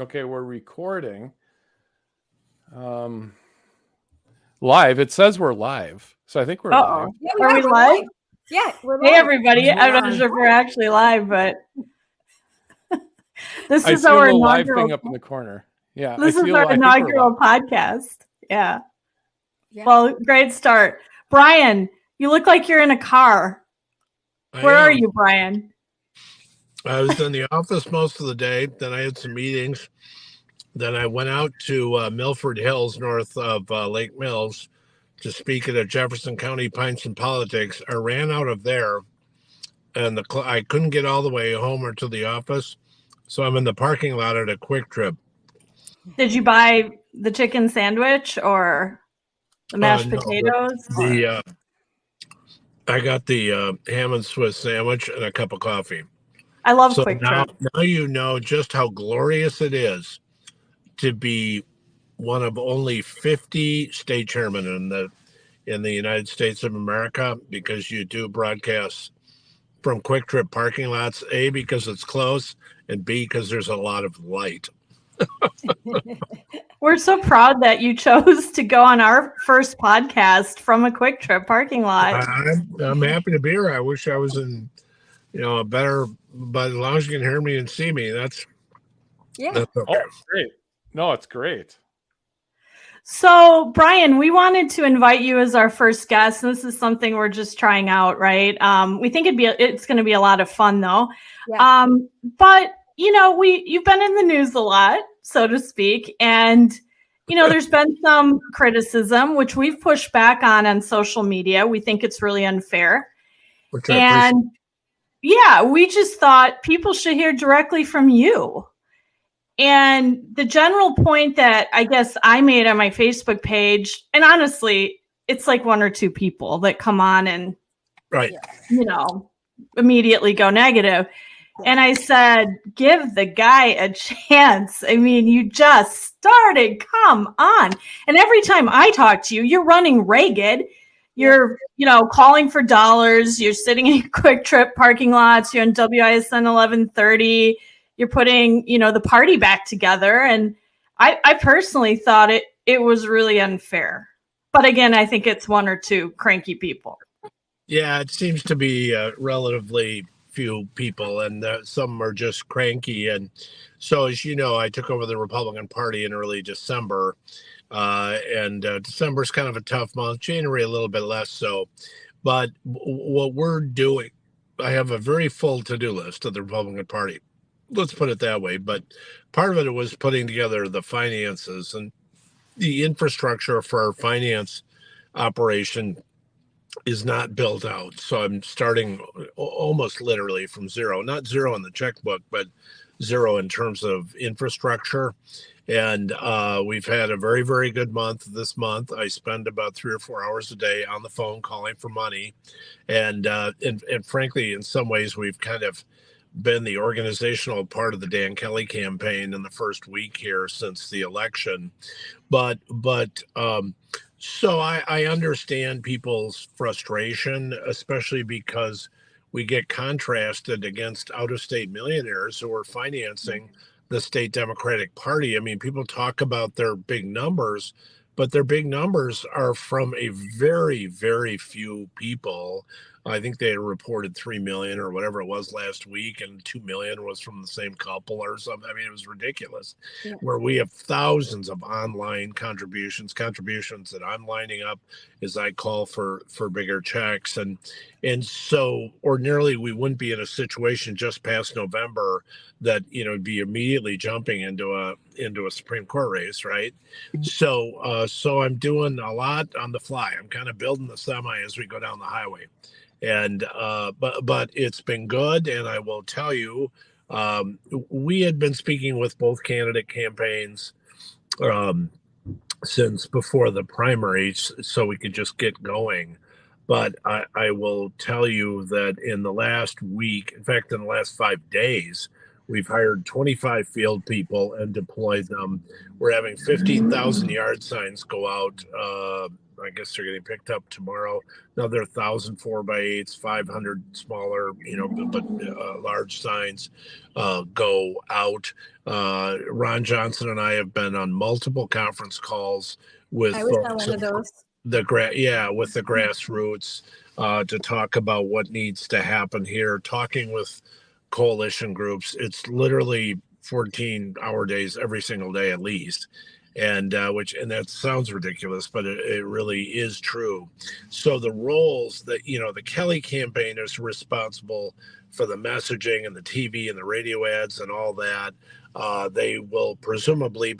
Okay, we're recording. Live. It says we're live. So I think we're live. Yeah, Are we live? Yeah, we're Hey, live. everybody. I'm not sure if we're actually live, but this I is see a our little live thing inaugural. up in the corner. Yeah, This I is see our I think we're inaugural live. podcast. Yeah. Yeah. Well, great start. Brian, you look like you're in a car. Where are you, Brian? I was in the office most of the day. Then I had some meetings. Then I went out to Milford Hills, north of Lake Mills, to speak at a Jefferson County Pints and Politics. I ran out of there, and I couldn't get all the way home or to the office, so I'm in the parking lot at a Quick Trip. Did you buy the chicken sandwich or the mashed potatoes? I got the ham and Swiss sandwich and a cup of coffee. I love Quick Trip. Now you know just how glorious it is to be one of only 50 state chairmen in the United States of America, because you do broadcasts from Quick Trip parking lots, A, because it's close, and B, because there's a lot of light. We're so proud that you chose to go on our first podcast from a Quick Trip parking lot. I'm happy to be here. I wish I was in, a better, but as long as you can hear me and see me, that's okay. Oh, it's great. No, it's great. So, Brian, we wanted to invite you as our first guest. This is something we're just trying out, right? We think it's going to be a lot of fun, though. Yeah. But you've been in the news a lot, so to speak, and there's been some criticism, which we've pushed back on social media. We think it's really unfair, and yeah, we just thought people should hear directly from you. And the general point that I guess I made on my Facebook page, and honestly, it's like one or two people that come on and, immediately go negative. Yeah. And I said, give the guy a chance. I mean, you just started. Come on. And every time I talk to you, you're running ragged. You're, calling for dollars. You're sitting in Quick Trip parking lots. You're on WISN 1130. You're putting, the party back together. And I personally thought it was really unfair. But again, I think it's one or two cranky people. Yeah, it seems to be relatively few people, and some are just cranky. And so, as you know, I took over the Republican Party in early December. And December is kind of a tough month. January, a little bit less so. But what we're doing, I have a very full to-do list of the Republican Party. Let's put it that way. But part of it was putting together the finances and the infrastructure for our finance operation is not built out. So I'm starting almost literally from zero, not zero in the checkbook, but zero in terms of infrastructure. And we've had a very, very good month this month. I spend about 3 or 4 hours a day on the phone calling for money. And frankly, in some ways, we've kind of been the organizational part of the Dan Kelly campaign in the first week here since the election. So I understand people's frustration, especially because we get contrasted against out-of-state millionaires who are financing the state Democratic Party. I mean, people talk about their big numbers, but their big numbers are from a very, very few people. I think they reported 3 million or whatever it was last week, and 2 million was from the same couple or something. I mean, it was ridiculous. Yeah. Where we have thousands of online contributions that I'm lining up as I call for bigger checks. And so ordinarily we wouldn't be in a situation just past November that, be immediately jumping into a Supreme Court race, right? Mm-hmm. So I'm doing a lot on the fly. I'm kind of building the semi as we go down the highway. And but it's been good, and I will tell you, we had been speaking with both candidate campaigns since before the primaries, so we could just get going. But I will tell you that in the last week, in fact, in the last 5 days, we've hired 25 field people and deployed them. We're having 15,000 yard signs go out I guess they're getting picked up tomorrow. Another 1,000 4x8s, 500 smaller, but large signs go out. Ron Johnson and I have been on multiple conference calls with I was on folks one of those. with the grassroots to talk about what needs to happen here. Talking with coalition groups, it's literally 14-hour days every single day at least, and that sounds ridiculous, but it really is true. So the roles that the Kelly campaign is responsible for the messaging and the TV and the radio ads and all that. They will presumably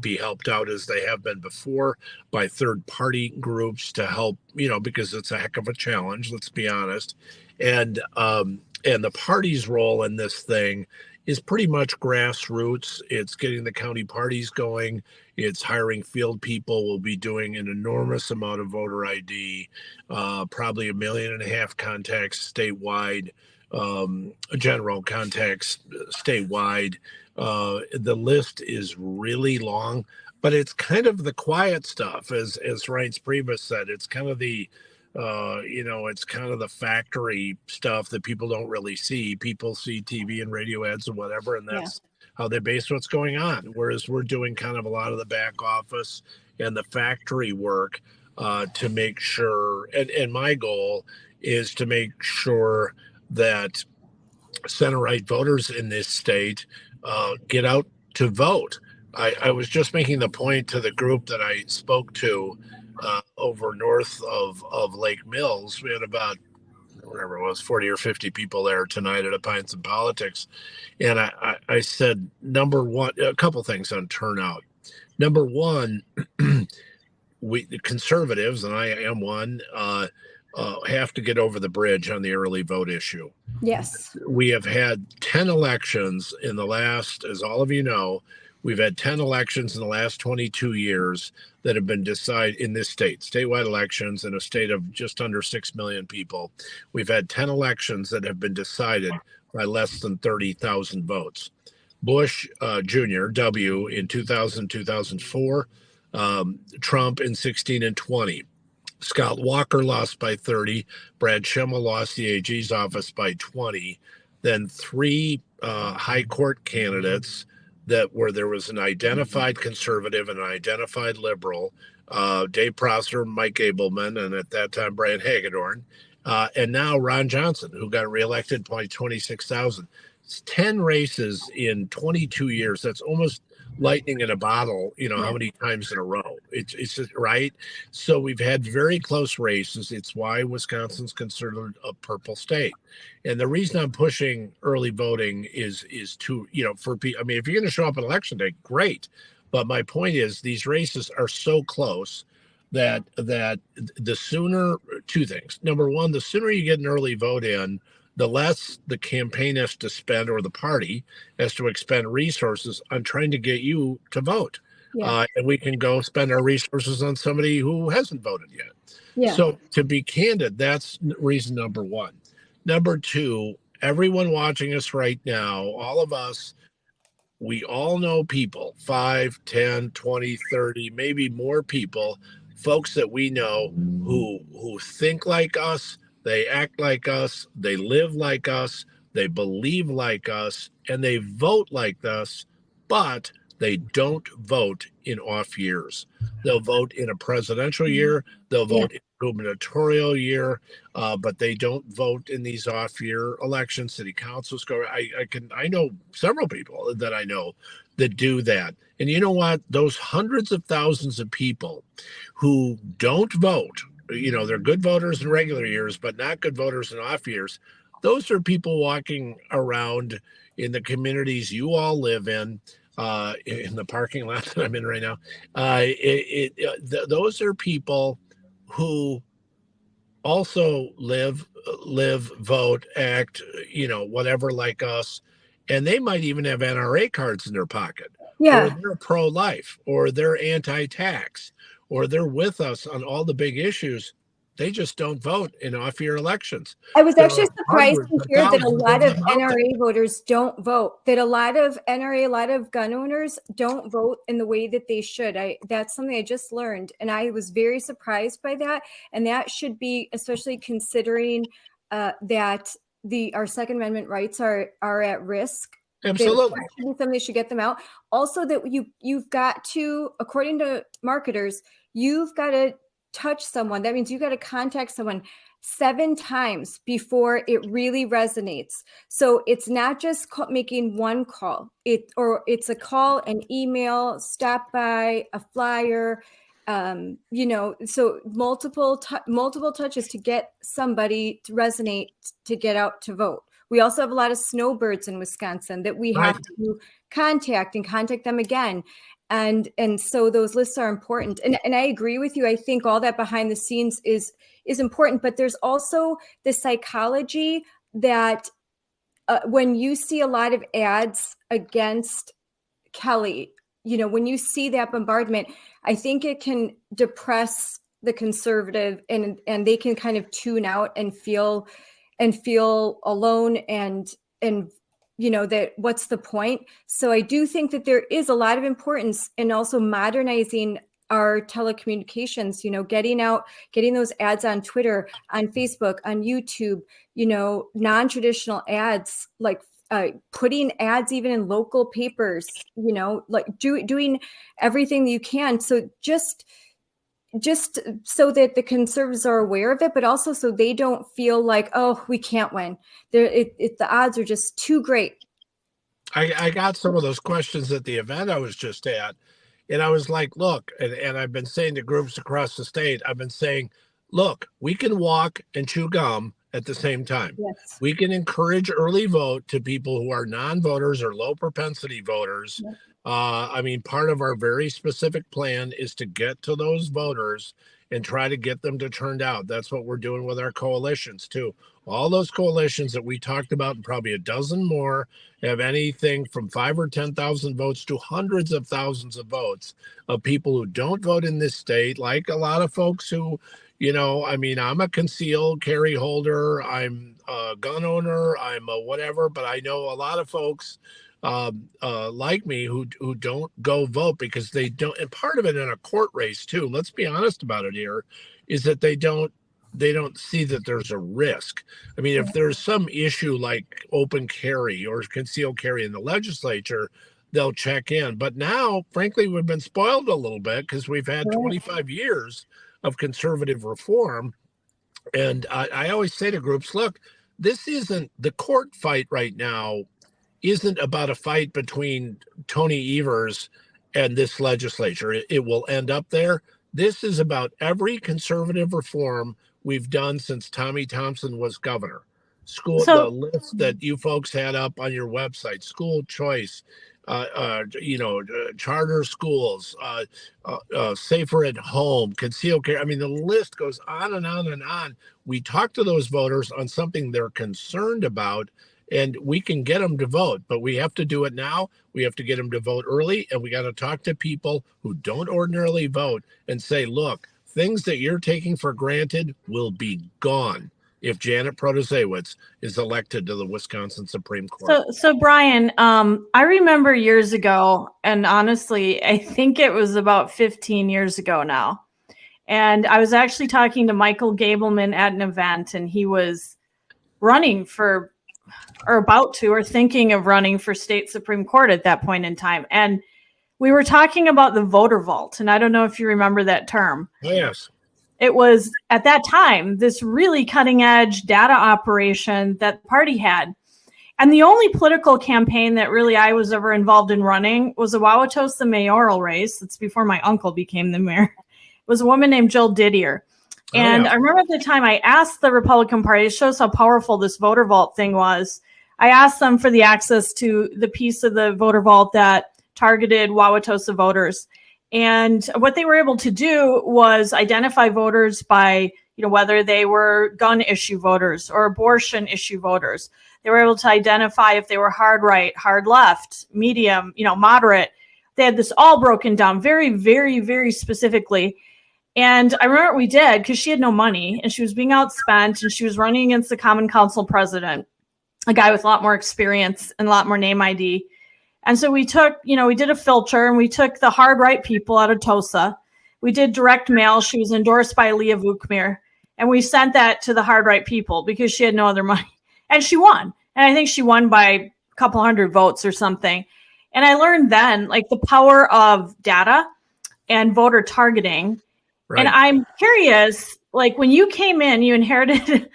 be helped out, as they have been before, by third-party groups to help, because it's a heck of a challenge, let's be honest. And the party's role in this thing is pretty much grassroots. It's getting the county parties going. It's hiring field people. We'll be doing an enormous amount of voter ID, probably 1.5 million contacts statewide, general contacts statewide. The list is really long, but it's kind of the quiet stuff, as Reince Priebus said. It's kind of the it's kind of the factory stuff that people don't really see. People see TV and radio ads and whatever, and that's how they base what's going on. Whereas we're doing kind of a lot of the back office and the factory work to make sure, and my goal is to make sure that center-right voters in this state get out to vote. I was just making the point to the group that I spoke to over north of Lake Mills. We had about, whatever it was, 40 or 50 people there tonight at a Pints and Politics. And I said, number one, a couple things on turnout. Number one, we, the conservatives, and I am one, have to get over the bridge on the early vote issue. Yes. We have had 10 elections in the last, as all of you know, we've had 10 elections in the last 22 years that have been decided in this state, statewide elections in a state of just under 6 million people. We've had 10 elections that have been decided by less than 30,000 votes. Bush Jr., W, in 2000, 2004, Trump in 16 and 20. Scott Walker lost by 30. Brad Schimmel lost the AG's office by 20. Then three high court candidates where there was an identified conservative and an identified liberal, Dave Prosser, Mike Abelman, and at that time, Brian Hagedorn, and now Ron Johnson, who got reelected by 26,000. It's 10 races in 22 years. That's almost lightning in a bottle, how many times in a row. It's right. So we've had very close races. It's why Wisconsin's considered a purple state. And the reason I'm pushing early voting is to, for people, I mean, if you're going to show up on election day, great. But my point is these races are so close that the sooner, two things. Number one, the sooner you get an early vote in, the less the campaign has to spend, or the party has to expend resources on trying to get you to vote. Yeah. And we can go spend our resources on somebody who hasn't voted yet. Yeah. So to be candid, that's reason number one. Number two, everyone watching us right now, all of us, we all know people, 5, 10, 20, 30, maybe more people, folks that we know who think like us, they act like us, they live like us, they believe like us, and they vote like us, but they don't vote in off years. They'll vote in a presidential year, they'll vote in a gubernatorial year, but they don't vote in these off year elections. City councils go. I know several people that I know that do that. And you know what? Those hundreds of thousands of people who don't vote, they're good voters in regular years, but not good voters in off years. Those are people walking around in the communities you all live in the parking lot that I'm in right now. Those are people who also live, vote, act, whatever like us. And they might even have NRA cards in their pocket. Yeah. Or they're pro-life, or they're anti-tax, or they're with us on all the big issues. They just don't vote in off-year elections. I was There actually are surprised hundreds to of hear that a thousands lot of them out there. NRA voters don't vote, that a lot of NRA, a lot of gun owners don't vote in the way that they should. That's something I just learned, and I was very surprised by that. And that should be, especially considering that our Second Amendment rights are at risk. Absolutely. That should be something that should get them out. Also, that you've got to, according to marketers, you've got to touch someone. That means you got to contact someone 7 times before it really resonates. So it's not just making one call. It's a call, an email, stop by, a flyer. So multiple touches to get somebody to resonate, to get out to vote. We also have a lot of snowbirds in Wisconsin that we have to contact them again. And so those lists are important. And I agree with you. I think all that behind the scenes is important, but there's also the psychology that when you see a lot of ads against Kelly, when you see that bombardment, I think it can depress the conservative, and they can kind of tune out and feel alone and that what's the point? So I do think that there is a lot of importance in also modernizing our telecommunications, getting those ads on Twitter, on Facebook, on YouTube, non-traditional ads, like putting ads even in local papers, like doing everything you can. So just so that the conservatives are aware of it, but also so they don't feel like, oh, we can't win. The odds are just too great. I got some of those questions at the event I was just at, and I was like, look, and I've been saying to groups across the state, I've been saying, look, we can walk and chew gum at the same time. Yes. We can encourage early vote to people who are non-voters or low propensity voters. Yes. I mean, part of our very specific plan is to get to those voters and try to get them to turn out. That's what we're doing with our coalitions too. All those coalitions that we talked about, and probably a dozen more, have anything from 5,000 or 10,000 votes to hundreds of thousands of votes of people who don't vote in this state, like a lot of folks who, I'm a concealed carry holder, I'm a gun owner, I'm a whatever, but I know a lot of folks like me who don't go vote because they don't. And part of it in a court race too, let's be honest about it here, is that they don't see that there's a risk. I mean, if there's some issue like open carry or concealed carry in the legislature, they'll check in. But now, frankly, we've been spoiled a little bit because we've had 25 years of conservative reform. And I always say to groups, look, this isn't the court fight right now, isn't about a fight between Tony Evers and this legislature. It will end up there. This is about every conservative reform we've done since Tommy Thompson was governor. The list that you folks had up on your website, school choice, charter schools, safer at home, concealed carry. I mean, the list goes on and on and on. We talk to those voters on something they're concerned about, and we can get them to vote, but we have to do it now. We have to get them to vote early, and we got to talk to people who don't ordinarily vote and say, look, things that you're taking for granted will be gone if Janet Protasiewicz is elected to the Wisconsin Supreme Court. So Brian, I remember years ago, and honestly, I think it was about 15 years ago now, and I was actually talking to Michael Gableman at an event, and he was running for, or about to, or thinking of running for state Supreme Court at that point in time. And we were talking about the voter vault. And I don't know if you remember that term. Yes. It was at that time, this really cutting edge data operation that the party had. And the only political campaign that really I was ever involved in running was a Wauwatosa mayoral race. That's before my uncle became the mayor. It was a woman named Jill Didier. And I remember at the time I asked the Republican Party, it shows how powerful this voter vault thing was. I asked them for the access to the piece of the voter vault that targeted Wauwatosa voters. And what they were able to do was identify voters by, whether they were gun issue voters or abortion issue voters. They were able to identify if they were hard right, hard left, medium, moderate. They had this all broken down very, very, very specifically. And I remember what we did, because she had no money and she was being outspent, and she was running against the Common Council president, a guy with a lot more experience and a lot more name ID. And so we took, we did a filter, and we took the hard right people out of Tosa. We did direct mail. She was endorsed by Leah Vukmir. And we sent that to the hard right people because she had no other money. And she won. And I think she won by a couple hundred votes or something. And I learned then, like, the power of data and voter targeting. Right. And I'm curious, like, when you came in, you inherited,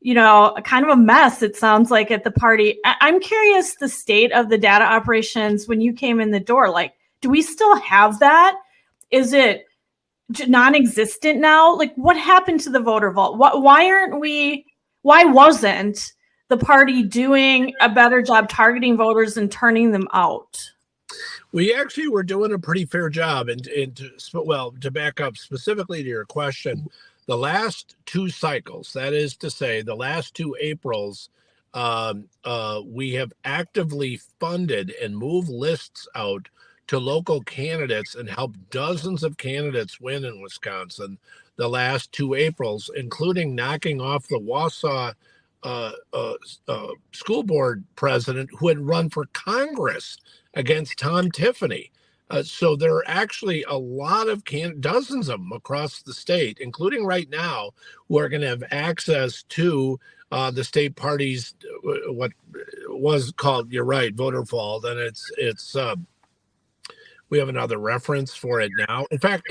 a kind of a mess, it sounds like, at the party. I'm curious the state of the data operations when you came in the door. Like, do we still have that? Is it non-existent now? Like, what happened to the voter vault? Why wasn't the party doing a better job targeting voters and turning them out? We actually were doing a pretty fair job. And to back up specifically to your question, the last two cycles, that is to say, the last 2 Aprils, we have actively funded and moved lists out to local candidates and helped dozens of candidates win in Wisconsin the last 2 Aprils, including knocking off the Wausau school board president who had run for Congress against Tom Tiffany. So there are actually a lot of dozens of them across the state, including right now, who are going to have access to the state party's what was called, you're right, voter vault, and it's we have another reference for it now. In fact,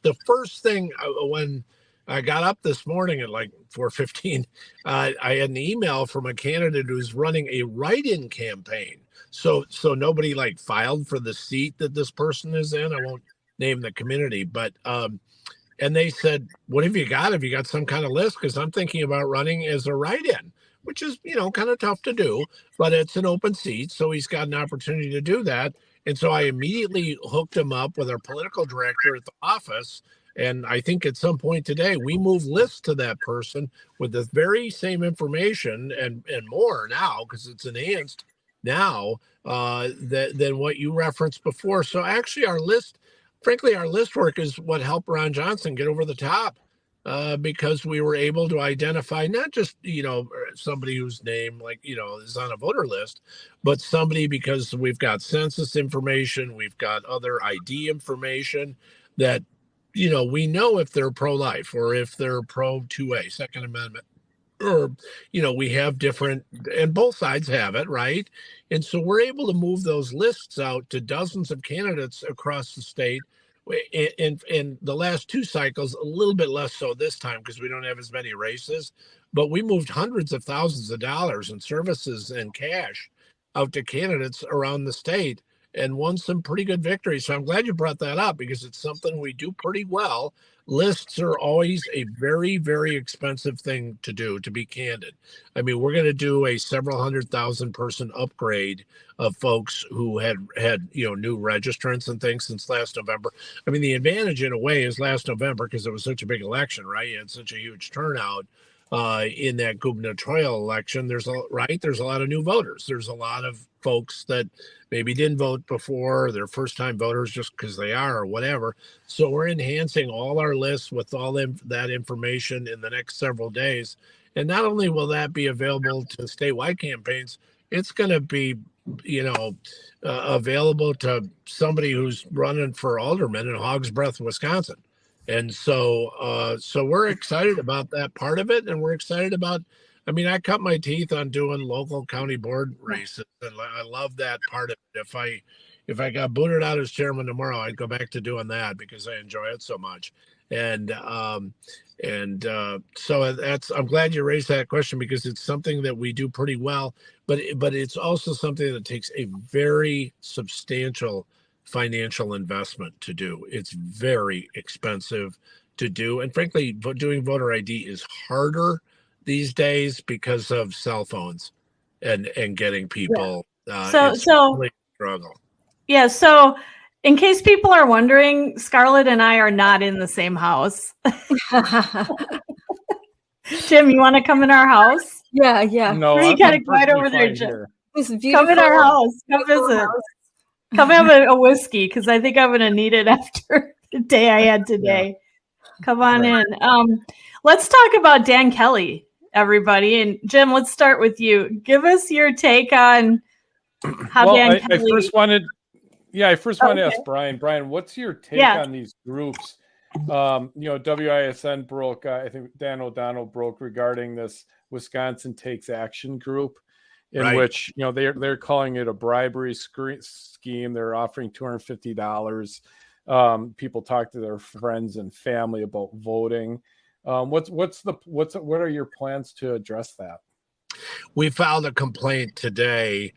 the first thing when I got up this morning at like 4:15, I had an email from a candidate who's running a write-in campaign. So nobody like filed for the seat that this person is in. I won't name the community, but and they said, "What have you got? Have you got some kind of list? Because I'm thinking about running as a write-in," which is kind of tough to do, but it's an open seat, so he's got an opportunity to do that. And so I immediately hooked him up with our political director at the office. And I think at some point today, we move lists to that person with the very same information and more now, because it's enhanced now than what you referenced before. So actually our list work is what helped Ron Johnson get over the top, because we were able to identify not just, somebody whose name is on a voter list, but somebody because we've got census information, we've got other ID information that, we know if they're pro-life or if they're pro-2A, Second Amendment, or, we have different, and both sides have it, right? And so we're able to move those lists out to dozens of candidates across the state. In the last 2 cycles, a little bit less so this time because we don't have as many races, but we moved hundreds of thousands of dollars in services and cash out to candidates around the state and won some pretty good victories. So I'm glad you brought that up because it's something we do pretty well. Lists are always a very, very expensive thing to do, to be candid. I mean, we're going to do a several 100,000 person upgrade of folks who had new registrants and things since last November. I mean, the advantage in a way is last November because it was such a big election, right? You had such a huge turnout in that gubernatorial election. There's a lot of new voters. There's a lot of folks that maybe didn't vote before, they're first-time voters just because they are or whatever. So we're enhancing all our lists with all that information in the next several days. And not only will that be available to statewide campaigns, it's going to be, available to somebody who's running for alderman in Hogs Breath, Wisconsin. And so we're excited about that part of it. And we're excited about, I cut my teeth on doing local county board races. And I love that part of it. If I got booted out as chairman tomorrow, I'd go back to doing that because I enjoy it so much. And so I'm glad you raised that question because it's something that we do pretty well, but it's also something that takes a very substantial financial investment to do. It's very expensive to do. And frankly, doing voter ID is harder these days because of cell phones and getting people. So really a struggle. Yeah. So in case people are wondering, Scarlett and I are not in the same house. Jim, you want to come in our house? Yeah. No, You got to right over there, Jim. here. Come in our house. Come visit. Come have a whiskey because I think I'm going to need it after the day I had today. Come on in. Let's talk about Dan Kelly, everybody. And Jim, let's start with you. Give us your take on how Well, Dan I Kelly. first wanted to Okay. ask Brian. Brian, what's your take Yeah. on these groups? WISN broke. I think Dan O'Donnell broke regarding this Wisconsin Takes Action group, in Right. which they're calling it a bribery scheme. They're offering $250. People talk to their friends and family about voting. What are your plans to address that? We filed a complaint today.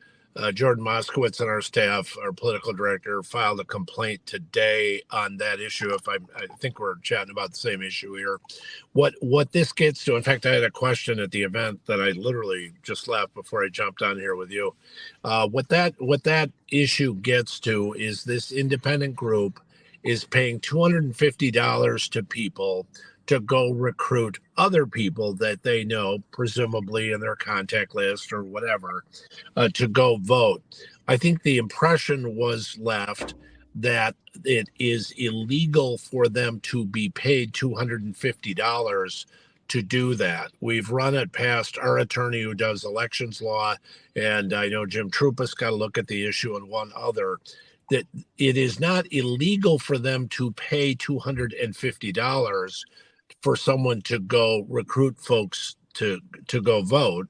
Jordan Moskowitz and our staff, our political director, filed a complaint today on that issue. I think we're chatting about the same issue here. What this gets to, in fact, I had a question at the event that I literally just left before I jumped on here with you. What that issue gets to is this independent group is paying $250 to people to go recruit other people that they know, presumably in their contact list or whatever, to go vote. I think the impression was left that it is illegal for them to be paid $250 to do that. We've run it past our attorney who does elections law, and I know Jim Troupas got to look at the issue and one other, that it is not illegal for them to pay $250 for someone to go recruit folks to go vote,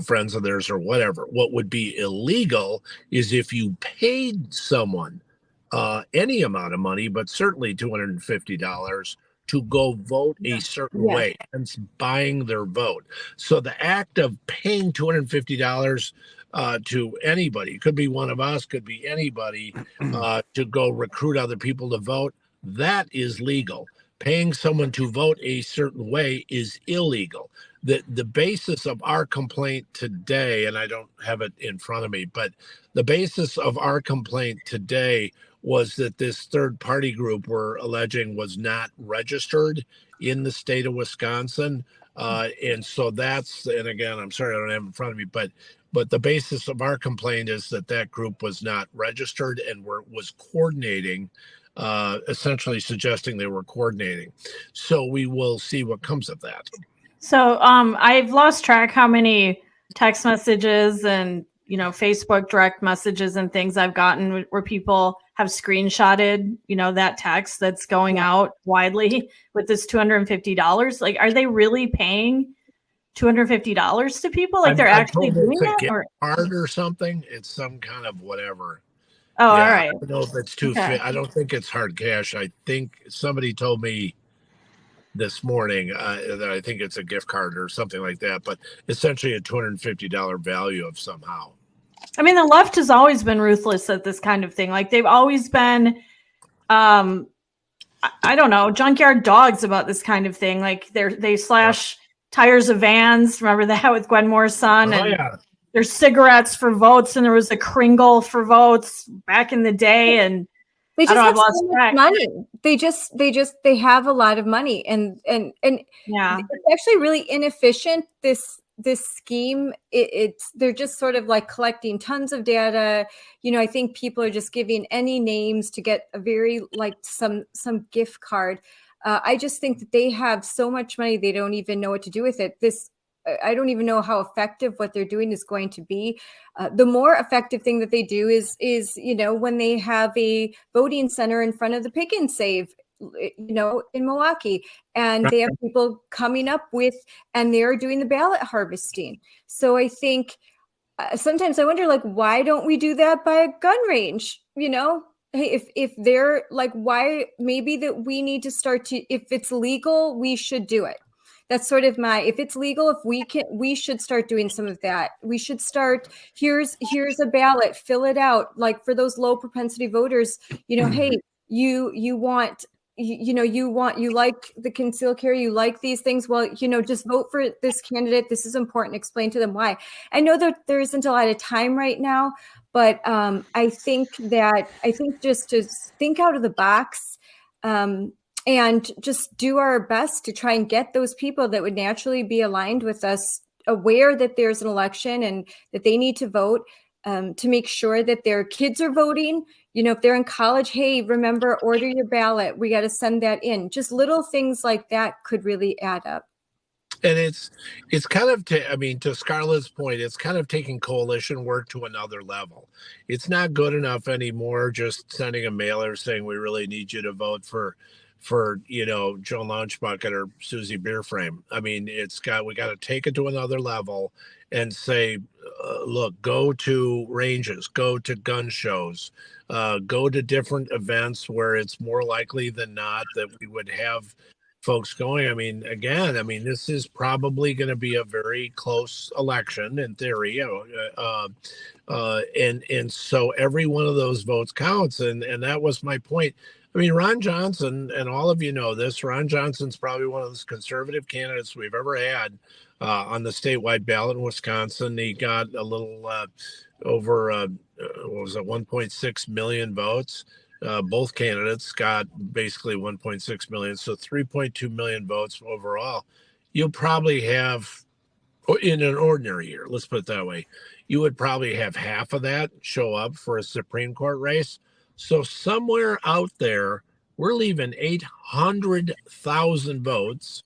friends of theirs or whatever. What would be illegal is if you paid someone any amount of money, but certainly $250 to go vote a certain way, and buying their vote. So the act of paying $250 to anybody, could be one of us, could be anybody, to go recruit other people to vote, that is legal. Paying someone to vote a certain way is illegal. The basis of our complaint today, and I don't have it in front of me, but the basis of our complaint today was that this third party group we're alleging was not registered in the state of Wisconsin. And so and again, I'm sorry, I don't have it in front of me, but the basis of our complaint is that group was not registered and was coordinating, essentially suggesting they were coordinating. So we will see what comes of that. So I've lost track how many text messages and Facebook direct messages and things I've gotten where people have screenshotted that text that's going out widely with this $250. Like, are they really paying $250 to people? Like, they're actually doing that, or card or something? It's some kind of whatever. Oh, all right. I don't know if it's I don't think it's hard cash. I think somebody told me this morning that I think it's a gift card or something like that, but essentially a $250 value of somehow. I mean, the left has always been ruthless at this kind of thing. Like, they've always been, I don't know, junkyard dogs about this kind of thing. Like, they slash tires of vans. Remember that with Gwen Moore's son? And there's cigarettes for votes, and there was a Kringle for votes back in the day. And they just have so much money. They have a lot of money, and it's actually really inefficient. This scheme, they're just sort of like collecting tons of data. I think people are just giving any names to get a very some gift card. I just think that they have so much money, they don't even know what to do with it. I don't even know how effective what they're doing is going to be. The more effective thing that they do is when they have a voting center in front of the Pick and Save, in Milwaukee, and they have people coming up with, and they're doing the ballot harvesting. So I think sometimes I wonder, why don't we do that by a gun range? Hey, if they're why, maybe that we need to start to, if it's legal, we should do it. That's sort of if it's legal, we should start doing some of that. We should start, here's a ballot, fill it out. Like, for those low propensity voters, hey, you like the concealed carry, you like these things. Well, just vote for this candidate. This is important. Explain to them why. I know that there isn't a lot of time right now, but I think just to think out of the box, and just do our best to try and get those people that would naturally be aligned with us, aware that there's an election and that they need to vote, to make sure that their kids are voting. You know, if they're in college, hey, remember, order your ballot. We got to send that in. Just little things like that could really add up. And it's kind of, to Scarlett's point, it's kind of taking coalition work to another level. It's not good enough anymore just sending a mailer saying we really need you to vote for Joe Lunchbucket or Susie Beerframe. I mean, we got to take it to another level and say, look, go to ranges, go to gun shows, go to different events where it's more likely than not that we would have folks going. I mean, again, this is probably going to be a very close election in theory, and so every one of those votes counts, and that was my point. I mean, Ron Johnson, and all of you know this, Ron Johnson's probably one of the conservative candidates we've ever had on the statewide ballot in Wisconsin. He got a little over, 1.6 million votes. Both candidates got basically 1.6 million, so 3.2 million votes overall. You'll probably have, in an ordinary year, let's put it that way, you would probably have half of that show up for a Supreme Court race. So somewhere out there, we're leaving 800,000 votes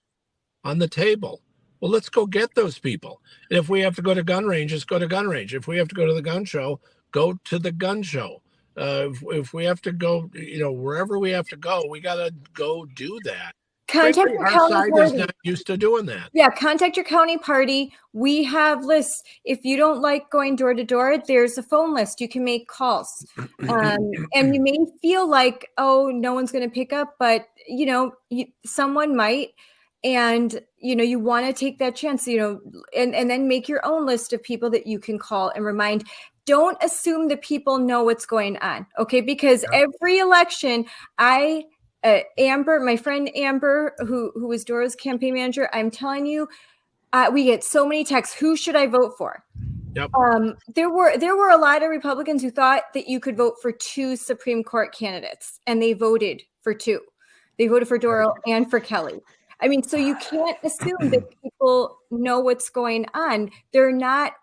on the table. Well, let's go get those people. And if we have to go to gun ranges, go to gun range. If we have to go to the gun show, go to the gun show. If we have to go, wherever we have to go, we got to go do that. Contact your our county side party. is not used to doing that. Yeah, contact your county party. We have lists. If you don't like going door to door, there's a phone list. You can make calls. And you may feel like, oh, no one's going to pick up, but someone might. And, you want to take that chance, and then make your own list of people that you can call and remind. Don't assume that people know what's going on. Okay. Because every election, Amber, my friend Amber, who was Dora's campaign manager, I'm telling you, we get so many texts. Who should I vote for? Yep. There were a lot of Republicans who thought that you could vote for 2 Supreme Court candidates, and they voted for 2. They voted for Dora and for Kelly. I mean, so you can't assume that people know what's going on. They're not.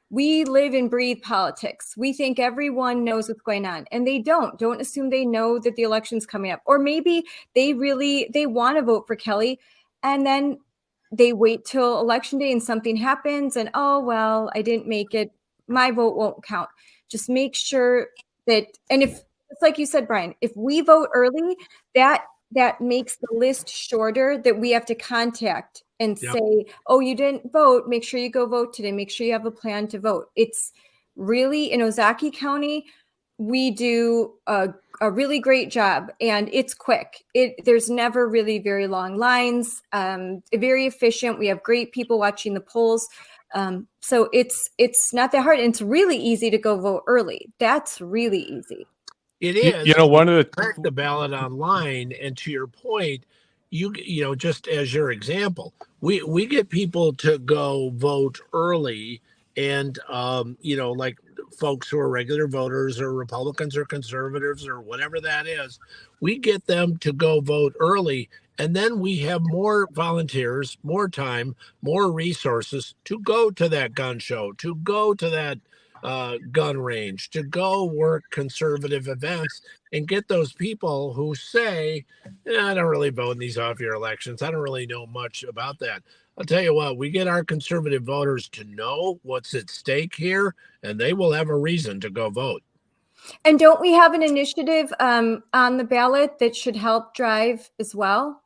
We live and breathe politics. We think everyone knows what's going on, and they don't. Don't assume they know that the election's coming up. Or maybe they want to vote for Kelly, and then they wait till election day and something happens, and oh, well, I didn't make it. My vote won't count. Just make sure that, and if it's like you said, Brian, if we vote early, that makes the list shorter that we have to contact and say, oh, you didn't vote. Make sure you go vote today. Make sure you have a plan to vote. It's really, in Ozaukee County, we do a really great job, and it's quick. There's never really very long lines. Very efficient. We have great people watching the polls. So it's not that hard. And it's really easy to go vote early. That's really easy. It is. One of the ballot online, and to your point, just as your example, we get people to go vote early, and like folks who are regular voters or Republicans or conservatives or whatever that is, we get them to go vote early, and then we have more volunteers, more time, more resources to go to that gun show, to go to that gun range, to go work conservative events, and get those people who say, I don't really vote in these off-year elections. I don't really know much about that. I'll tell you what, we get our conservative voters to know what's at stake here, and they will have a reason to go vote. And don't we have an initiative on the ballot that should help drive as well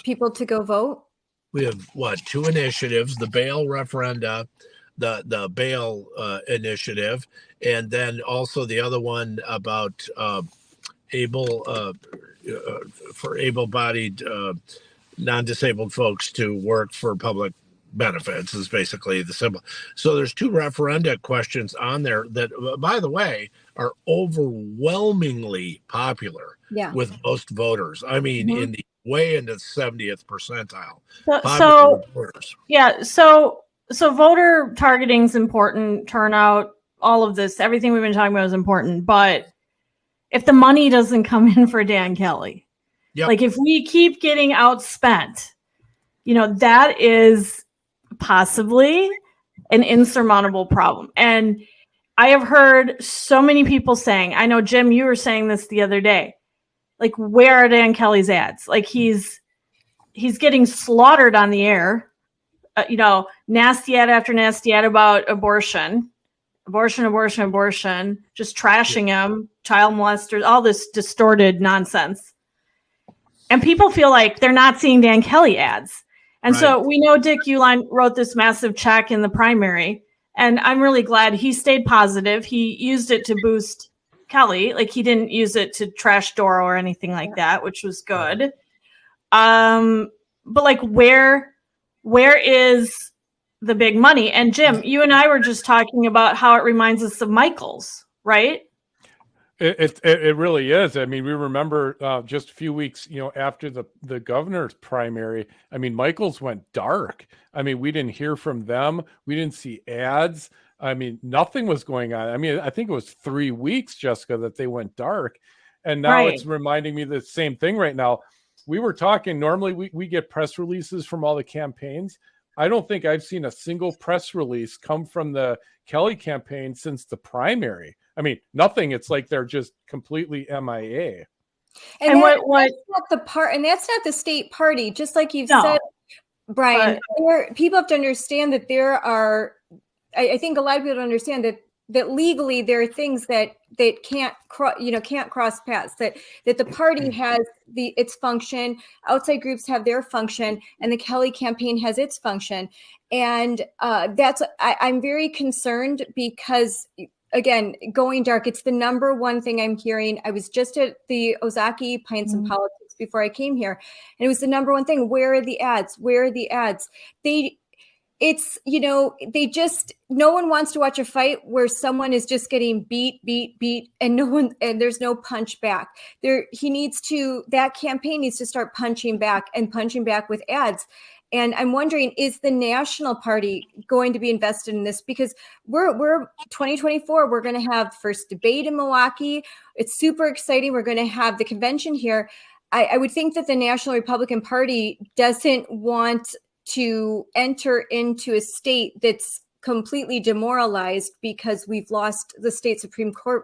people to go vote? We have 2 initiatives: the bail referenda, the bail initiative, and then also the other one about for able-bodied non-disabled folks to work for public benefits is basically the symbol. So there's 2 referenda questions on there that, by the way, are overwhelmingly popular with most voters. I mean, in the way into the 70th percentile. So voter targeting is important, turnout, all of this, everything we've been talking about is important. But if the money doesn't come in for Dan Kelly, like if we keep getting outspent, that is possibly an insurmountable problem. And I have heard so many people saying, I know, Jim, you were saying this the other day, like, where are Dan Kelly's ads? Like, he's getting slaughtered on the air, nasty ad after nasty ad about abortion, just trashing him, child molesters, all this distorted nonsense. And people feel like they're not seeing Dan Kelly ads. And so we know Dick Uihlein wrote this massive check in the primary. And I'm really glad he stayed positive. He used it to boost Kelly. Like, he didn't use it to trash Doro or anything like that, which was good. But like, where is the big money? And Jim, you and I were just talking about how it reminds us of Michael's, right? It really is. I mean, we remember just a few weeks, after the governor's primary, I mean, Michael's went dark. I mean, we didn't hear from them. We didn't see ads. I mean, nothing was going on. I mean, I think it was 3 weeks, Jessica, that they went dark. And now it's reminding me the same thing right now. We were talking, normally we get press releases from all the campaigns. I don't think I've seen a single press release come from the Kelly campaign since the primary. I mean, nothing. It's like they're just completely MIA. And that's not the part, and that's not the state party. Just like you've said, Brian, people have to understand that there are. I think a lot of people don't understand that legally there are things that can't cross paths. That the party has its function, outside groups have their function, and the Kelly campaign has its function. And I'm very concerned because, again, going dark, it's the number one thing I'm hearing. I was just at the Ozaki Pints and Politics before I came here, and it was the number one thing. Where are the ads? Where are the ads? No one wants to watch a fight where someone is just getting beat, and there's no punch back. That campaign needs to start punching back with ads. And I'm wondering, is the national party going to be invested in this? Because we're 2024, we're going to have the first debate in Milwaukee. It's super exciting. We're going to have the convention here. I would think that the National Republican Party doesn't want to enter into a state that's completely demoralized because we've lost the state Supreme Court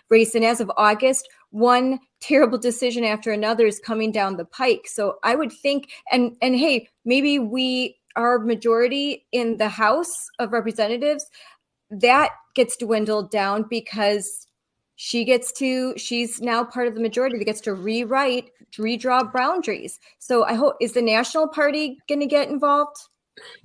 race. And as of August, one terrible decision after another is coming down the pike. So I would think, and hey, maybe we are majority in the House of Representatives, that gets dwindled down because she's now part of the majority that gets to redraw boundaries. So I hope, is the national party going to get involved?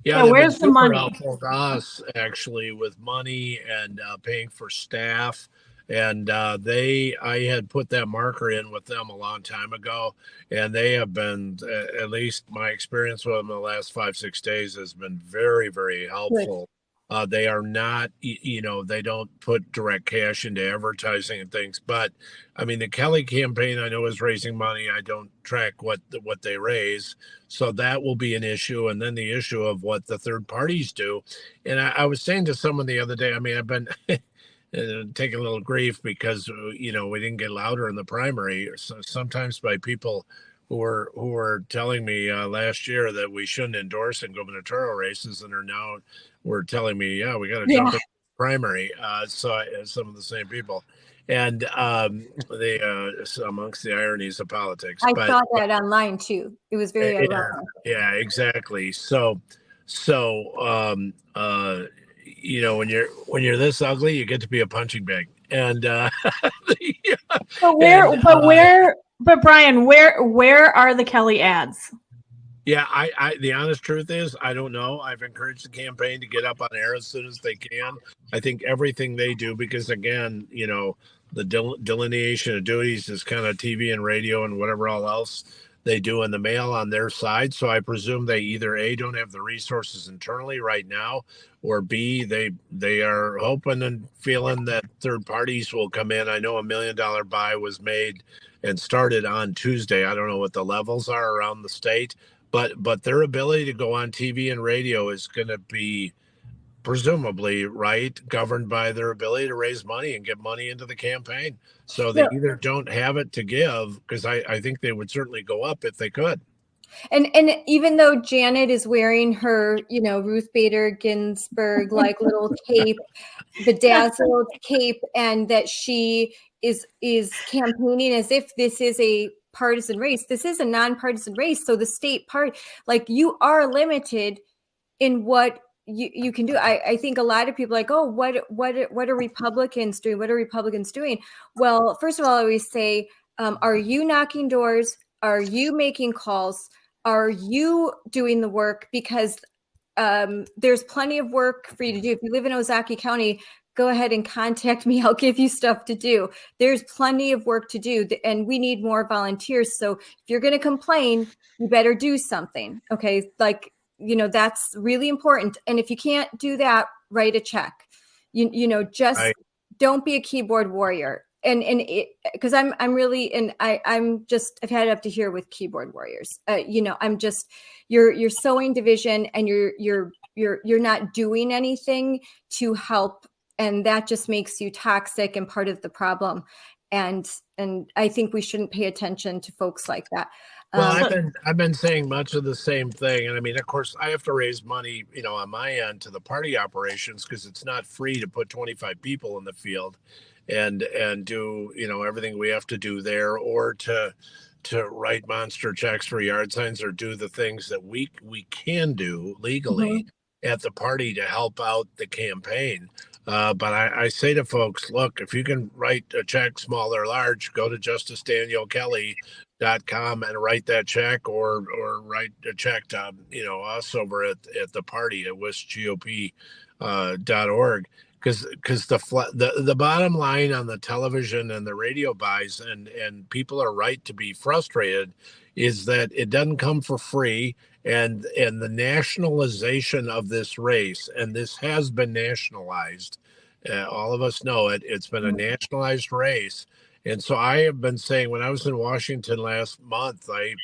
Yeah, where's the money? Helpful to us, actually, with money and paying for staff. And I had put that marker in with them a long time ago, and they have been, at least my experience with them the last 5-6 days has been very, very helpful. They are not, they don't put direct cash into advertising and things. But I mean, the Kelly campaign, I know, is raising money. I don't track what they raise. So that will be an issue. And then the issue of what the third parties do. And I was saying to someone the other day, I mean, I've been taking a little grief because, we didn't get louder in the primary. So sometimes by people who were telling me last year that we shouldn't endorse in gubernatorial races, and were telling me, yeah, we got to jump in the primary. So some of the same people, and they amongst the ironies of politics. I saw that online too. It was very ironic. Yeah, exactly. So when you're this ugly, you get to be a punching bag. And but Brian, where are the Kelly ads? Yeah, I the honest truth is, I don't know. I've encouraged the campaign to get up on air as soon as they can. I think everything they do, because again, the delineation of duties is kind of TV and radio and whatever all else they do in the mail on their side. So I presume they either A, don't have the resources internally right now, or B, they are hoping and feeling that third parties will come in. I know $1 million buy was made and started on Tuesday. I don't know what the levels are around the state, but their ability to go on TV and radio is going to be presumably governed by their ability to raise money and get money into the campaign. So they either don't have it to give, because I think they would certainly go up if they could. And even though Janet is wearing her, Ruth Bader Ginsburg like little cape, bedazzled cape, and that she is campaigning as if this is a partisan race, this is a nonpartisan race. So the state part, like, you are limited in what you can do. I think a lot of people are like, oh, what are Republicans doing? What are Republicans doing? Well, first of all, I always say, are you knocking doors? Are you making calls? Are you doing the work? Because there's plenty of work for you to do. If you live in Ozaukee County, go ahead and contact me. I'll give you stuff to do. There's plenty of work to do, and we need more volunteers. So if you're going to complain, you better do something. Okay. Like, that's really important. And if you can't do that, write a check. Just don't be a keyboard warrior. And because I'm really, and I've had it up to here with keyboard warriors. I'm just, you're sowing division, and you're not doing anything to help, and that just makes you toxic and part of the problem. And I think we shouldn't pay attention to folks like that. Well, I've been saying much of the same thing, and I mean, of course, I have to raise money, on my end to the party operations, because it's not free to put 25 people in the field, and do everything we have to do there, or to write monster checks for yard signs, or do the things that we can do legally at the party to help out the campaign. But I say to folks, look, if you can write a check, small or large, go to justicedanielkelly.com and write that check, or write a check to us over at the party at wiscgop.org. Because the bottom line on the television and the radio buys, and people are right to be frustrated, is that it doesn't come for free, and the nationalization of this race, and this has been nationalized, all of us know it, it's been a nationalized race. And so I have been saying, when I was in Washington last month, I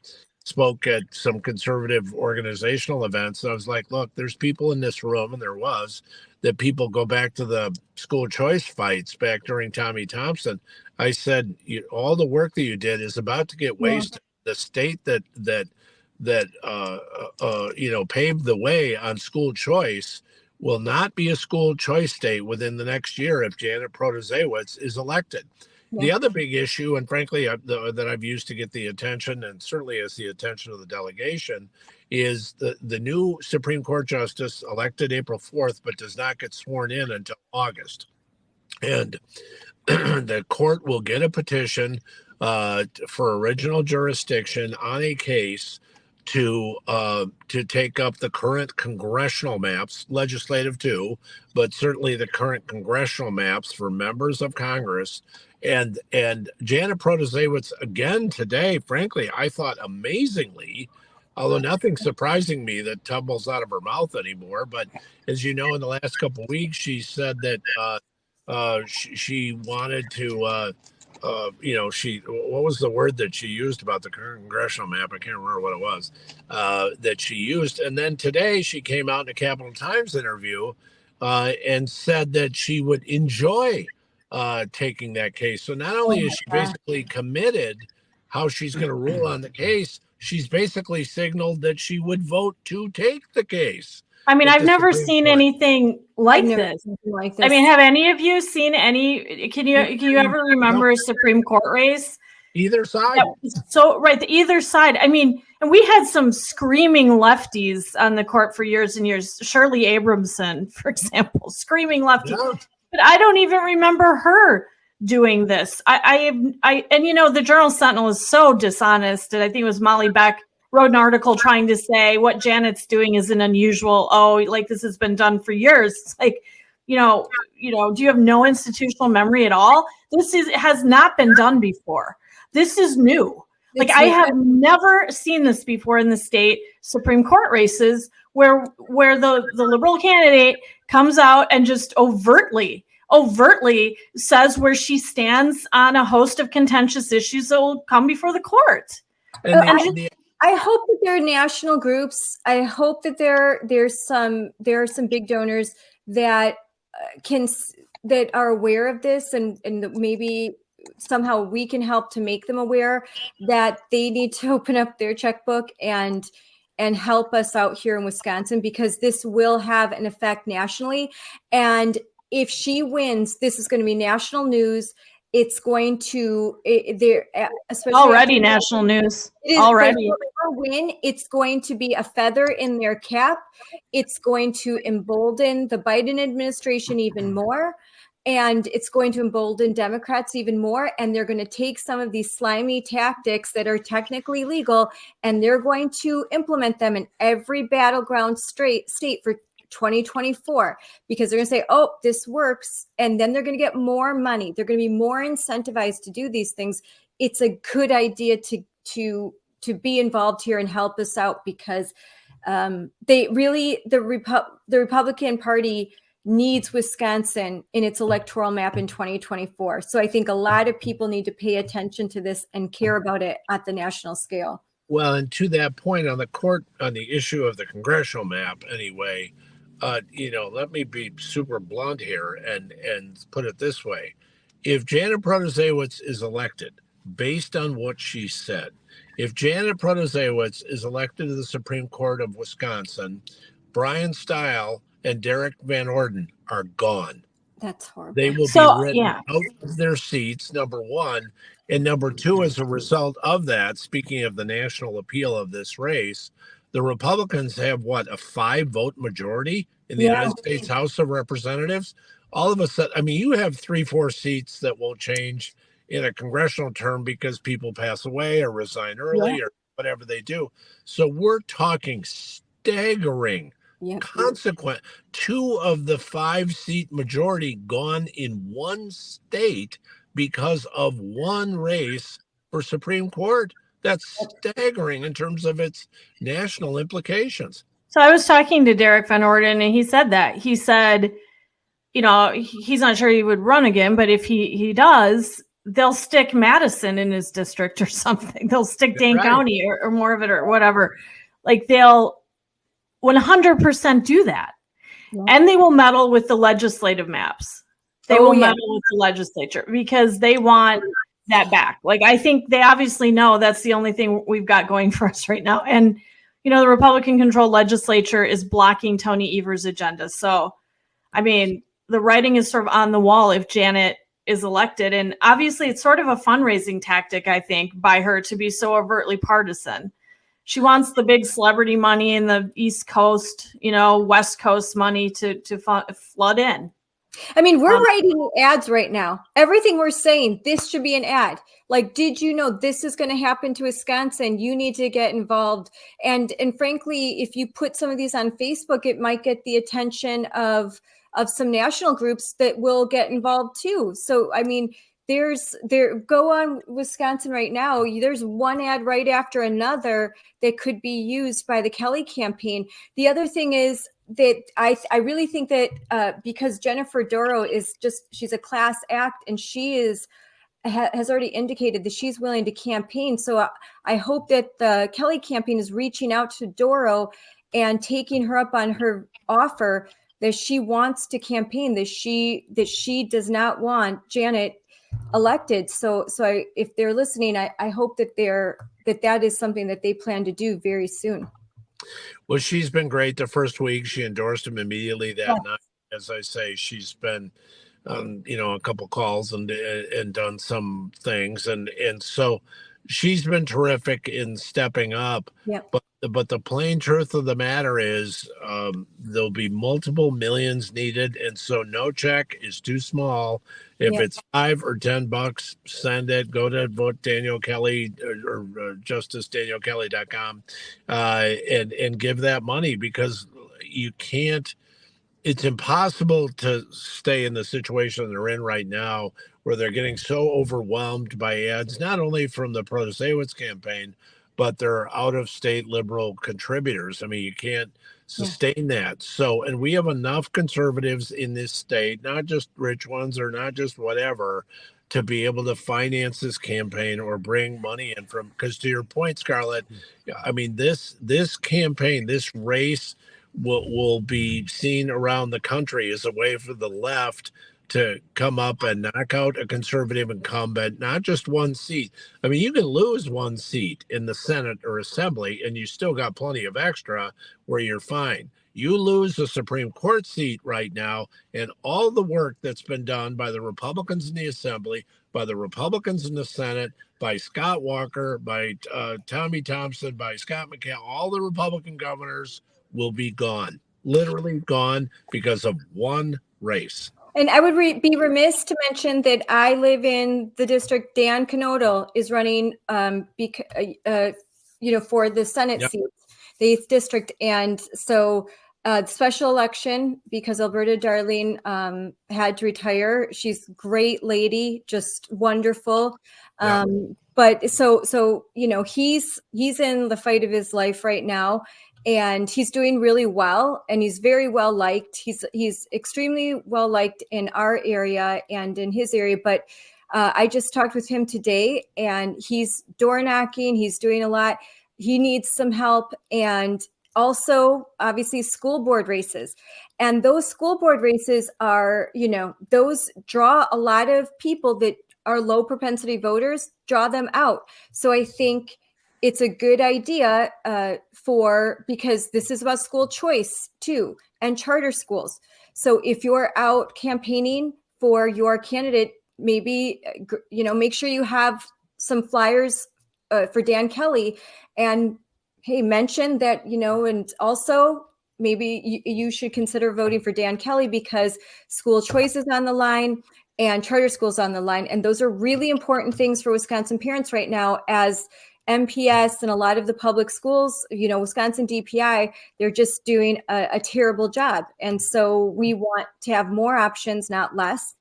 spoke at some conservative organizational events, and I was like, look, there's people in this room, and there was, that people go back to the school choice fights back during Tommy Thompson. I said, all the work that you did is about to get wasted. The state that paved the way on school choice will not be a school choice state within the next year if Janet Protasiewicz is elected. The other big issue, and frankly, that I've used to get the attention, and certainly as the attention of the delegation, is the new Supreme Court justice elected April 4th, but does not get sworn in until August. And the court will get a petition for original jurisdiction on a case to take up the current congressional maps, legislative too, but certainly the current congressional maps for members of Congress. And Janet Protasiewicz again today, frankly, I thought amazingly, although nothing surprising me that tumbles out of her mouth anymore. But as you know, in the last couple of weeks, she said that she wanted to, what was the word that she used about the congressional map? I can't remember what it was that she used. And then today she came out in a Capital Times interview and said that she would enjoy taking that case. So not only is she basically committed how she's going to rule on the case, she's basically signaled that she would vote to take the case. I mean, I've never seen anything like this. I mean, have any of you seen any? Can you ever remember a Supreme Court race? Either side. So right, either side. I mean, and we had some screaming lefties on the court for years and years. Shirley Abramson, for example, screaming lefty. Yeah. But I don't even remember her doing this. And the Journal Sentinel is so dishonest. And I think it was Molly Beck wrote an article trying to say what Janet's doing isn't unusual. Oh, like this has been done for years. It's like, do you have no institutional memory at all? Has not been done before. This is new. Like I have never seen this before in the state Supreme Court races where the liberal candidate comes out and just overtly says where she stands on a host of contentious issues that will come before the court. I hope that there are national groups. I hope that there are some big donors that that are aware of this and maybe somehow we can help to make them aware that they need to open up their checkbook and help us out here in Wisconsin, because this will have an effect nationally. And if she wins, this is going to be national news. It's going to especially already national news. Already, win. It's going to be a feather in their cap. It's going to embolden the Biden administration even more. And it's going to embolden Democrats even more. And they're going to take some of these slimy tactics that are technically legal, and they're going to implement them in every battleground state for 2024, because they're going to say, oh, this works. And then they're going to get more money. They're going to be more incentivized to do these things. It's a good idea to be involved here and help us out, because they really, the Republican Party needs Wisconsin in its electoral map in 2024. So I think a lot of people need to pay attention to this and care about it at the national scale. Well, and to that point, on the issue of the congressional map, anyway, let me be super blunt here and put it this way. If Janet Protasiewicz is elected, based on what she said, if Janet Protasiewicz is elected to the Supreme Court of Wisconsin, Brian Stile and Derek Van Orden are gone. That's horrible. They will be written out of their seats, number one. And number two, as a result of that, speaking of the national appeal of this race, the Republicans have a 5-vote majority in the United States House of Representatives. All of a sudden, I mean, you have 3-4 seats that will change in a congressional term because people pass away or resign early or whatever they do. So we're talking staggering consequent. 2 of the 5-seat majority gone in one state because of one race for Supreme Court. That's staggering in terms of its national implications. So I was talking to Derek Van Orden, and he said that. He said, he's not sure he would run again, but if he does, they'll stick Madison in his district or something. They'll stick Dane County or more of it or whatever. Like, they'll 100% do that. Yeah. And they will meddle with the legislative maps. They will meddle with the legislature because they want that back. Like, I think they obviously know that's the only thing we've got going for us right now. And, the Republican controlled legislature is blocking Tony Evers' agenda. So, I mean, the writing is sort of on the wall if Janet is elected. And obviously it's sort of a fundraising tactic, I think, by her to be so overtly partisan. She wants the big celebrity money in the East Coast, West Coast money to flood in. I mean, we're writing ads right now. Everything we're saying, this should be an ad. Like, did you know this is going to happen to Wisconsin? You need to get involved. And frankly, if you put some of these on Facebook, it might get the attention of some national groups that will get involved too. So, I mean, go on Wisconsin right now. There's one ad right after another that could be used by the Kelly campaign. The other thing is that I really think that because Jennifer Doro she's a class act, and she has already indicated that she's willing to campaign. So I hope that the Kelly campaign is reaching out to Doro and taking her up on her offer that she wants to campaign, that she does not want Janet elected. So if they're listening, I hope that that is something that they plan to do very soon. Well, she's been great. The first week she endorsed him immediately that night. As I say, she's been a couple calls and done some things, and so she's been terrific in stepping up. Yeah. But the plain truth of the matter is there'll be multiple millions needed, and so no check is too small. If it's $5 or $10, send it. Go to vote Daniel Kelly or justicedanielkelly.com and give that money, because you can't. It's impossible to stay in the situation they're in right now, where they're getting so overwhelmed by ads, not only from the Protasiewicz campaign, but they're out-of-state liberal contributors. I mean, you can't sustain that. So, and we have enough conservatives in this state, not just rich ones or not just whatever, to be able to finance this campaign or bring money in from. Because to your point, Scarlett, I mean, this campaign, this race will be seen around the country as a way for the left to come up and knock out a conservative incumbent, not just one seat. I mean, you can lose one seat in the Senate or Assembly, and you still got plenty of extra where you're fine. You lose the Supreme Court seat right now, and all the work that's been done by the Republicans in the Assembly, by the Republicans in the Senate, by Scott Walker, by Tommy Thompson, by Scott McCall, all the Republican governors will be gone, literally gone, because of one race. And I would be remiss to mention that I live in the district. Dan Knodel is running, for the Senate Yep. seat, the 8th district. And so special election because Alberta Darling had to retire. She's a great lady, just wonderful. Yeah. But so he's in the fight of his life right now. And he's doing really well, and he's very well liked. He's extremely well liked in our area and in his area. But I just talked with him today, and he's door knocking. He's doing a lot. He needs some help, and also obviously school board races. And those school board races are, those draw a lot of people that are low propensity voters, draw them out. So I think it's a good idea because this is about school choice too, and charter schools. So if you're out campaigning for your candidate, maybe, make sure you have some flyers for Dan Kelly, and hey, mention that, and also maybe you should consider voting for Dan Kelly because school choice is on the line and charter schools on the line. And those are really important things for Wisconsin parents right now, as MPS and a lot of the public schools, Wisconsin DPI, they're just doing a terrible job. And so we want to have more options, not less.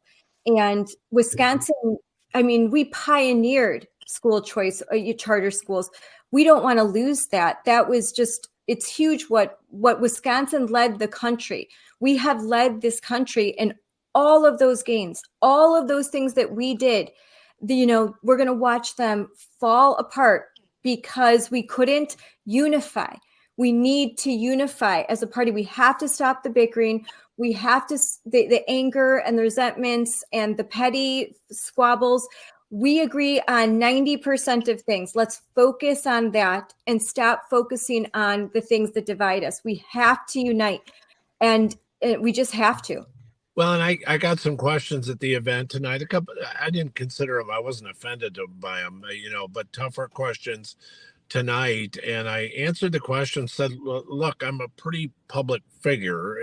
And Wisconsin, we pioneered school choice, charter schools. We don't want to lose that. That was just, it's huge what Wisconsin led the country. We have led this country in all of those gains, all of those things that we did. We're going to watch them fall apart because we couldn't unify. We need to unify as a party. We have to stop the bickering. We have to, the anger and the resentments and the petty squabbles. We agree on 90% of things. Let's focus on that and stop focusing on the things that divide us. We have to unite, and we just have to. Well, and I got some questions at the event tonight. I didn't consider them. I wasn't offended by them, but tougher questions tonight. And I answered the question, said, look, I'm a pretty public figure.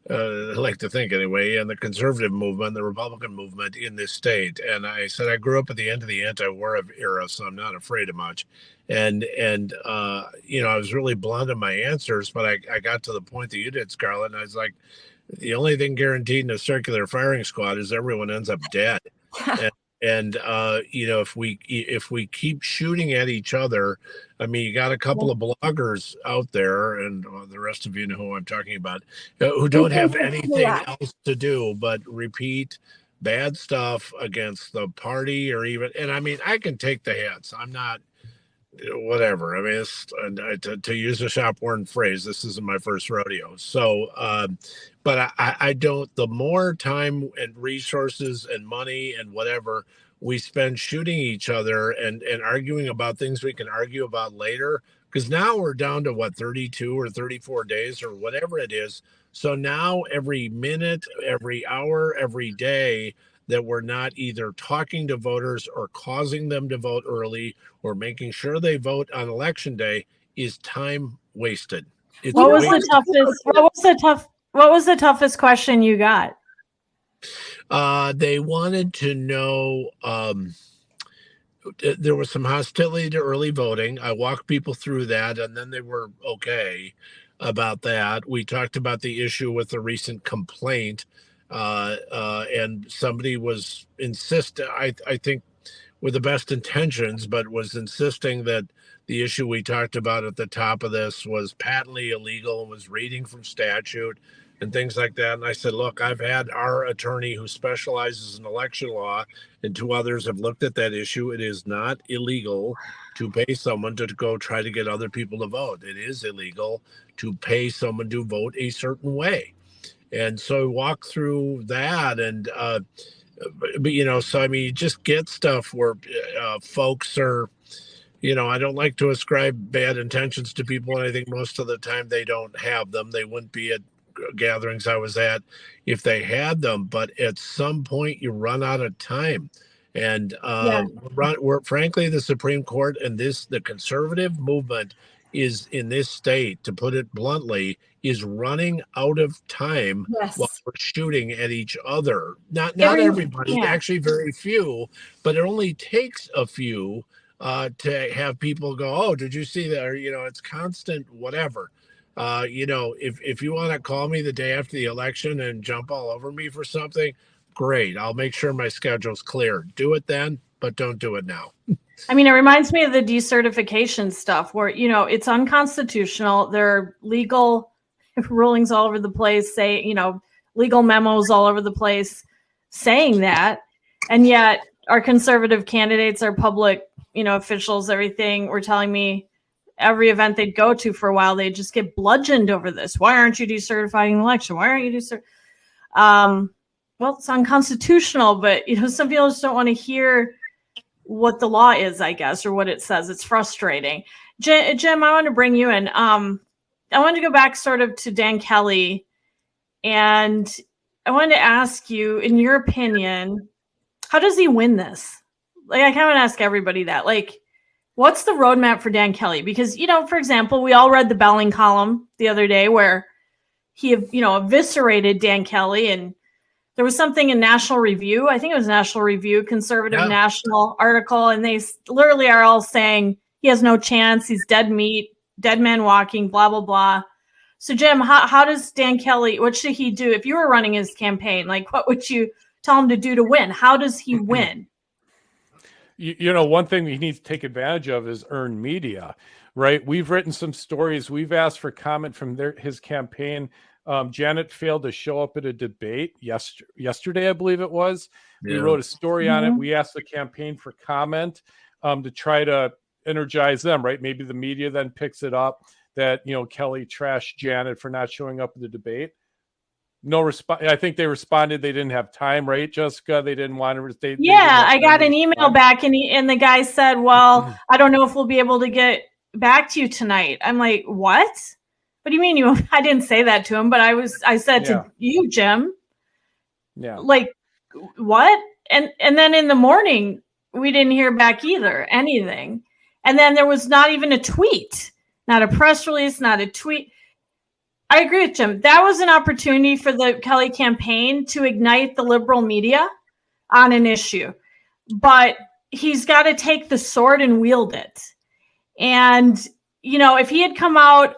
I like to think anyway, in the conservative movement, the Republican movement in this state. And I said, I grew up at the end of the anti-war era, so I'm not afraid of much. And I was really blunt in my answers, but I got to the point that you did, Scarlett, and I was like, the only thing guaranteed in a circular firing squad is everyone ends up dead. And if we keep shooting at each other, you got a couple of bloggers out there, and the rest of you know who I'm talking about, who don't have anything else to do but repeat bad stuff against the party, or even, and I can take the hits. I'm not, whatever. It's, to use a shop-worn phrase, this isn't my first rodeo. So, but I don't, the more time and resources and money and whatever we spend shooting each other and arguing about things we can argue about later, because now we're down to 32 or 34 days or whatever it is. So now every minute, every hour, every day that we're not either talking to voters or causing them to vote early or making sure they vote on election day is time wasted. What was the toughest question you got? They wanted to know, there was some hostility to early voting. I walked people through that, and then they were okay about that. We talked about the issue with the recent complaint, and somebody was I think with the best intentions, but was insisting that the issue we talked about at the top of this was patently illegal and was reading from statute and things like that. And I said, look, I've had our attorney who specializes in election law and two others have looked at that issue. It is not illegal to pay someone to go try to get other people to vote. It is illegal to pay someone to vote a certain way. And so walk through that and, but you know, so I mean, you just get stuff where folks are, you know, I don't like to ascribe bad intentions to people, and I think most of the time they don't have them. They wouldn't be at gatherings I was at if they had them. But at some point, you run out of time, and we're frankly the Supreme Court and the conservative movement is in this state, to put it bluntly, is running out of time while Yes. we're shooting at each other. Not everybody, actually very few, but it only takes a few to have people go, oh, did you see that? Or, you know, it's constant, whatever. You know, if you want to call me the day after the election and jump all over me for something, great. I'll make sure my schedule's clear. Do it then, but don't do it now. I mean, it reminds me of the decertification stuff where, you know, it's unconstitutional. There are legal rulings all over the place, say, you know, legal memos all over the place saying that. And yet our conservative candidates, our public, you know, officials, everything were telling me every event they'd go to for a while, they'd just get bludgeoned over this. Why aren't you decertifying the election? Why aren't you well, it's unconstitutional, but, you know, some people just don't want to hear what the law is, I guess, or what it says. It's frustrating. Jim, I want to bring you in. I wanted to go back sort of to Dan Kelly, and I wanted to ask you, in your opinion, how does he win this? Like, I kind of ask everybody that. Like, what's the roadmap for Dan Kelly? Because, you know, for example, we all read the Belling column the other day where he, you know, eviscerated Dan Kelly, and there was something in National Review. I think it was National Review, conservative national article. And they literally are all saying he has no chance. He's dead meat, dead man walking, blah, blah, blah. So, Jim, how does Dan Kelly, what should he do? If you were running his campaign, like, what would you tell him to do to win? How does he win? You know, one thing he needs to take advantage of is earned media, right? We've written some stories. We've asked for comment from his campaign. Janet failed to show up at a debate yesterday, I believe it was. Yeah. We wrote a story on it. We asked the campaign for comment to try to energize them, right? Maybe the media then picks it up that, you know, Kelly trashed Janet for not showing up at the debate. No response. I think they responded they didn't have time, right, Jessica? They didn't want to. I got an email back, and the guy said, well, I don't know if we'll be able to get back to you tonight. I'm like, what? What do you mean? I didn't say that to him, but I said to you, Jim, like, what? And then in the morning, we didn't hear back either, anything. And then there was not even a tweet, not a press release, not a tweet. I agree with Jim. That was an opportunity for the Kelly campaign to ignite the liberal media on an issue, but he's got to take the sword and wield it. And, you know, if he had come out,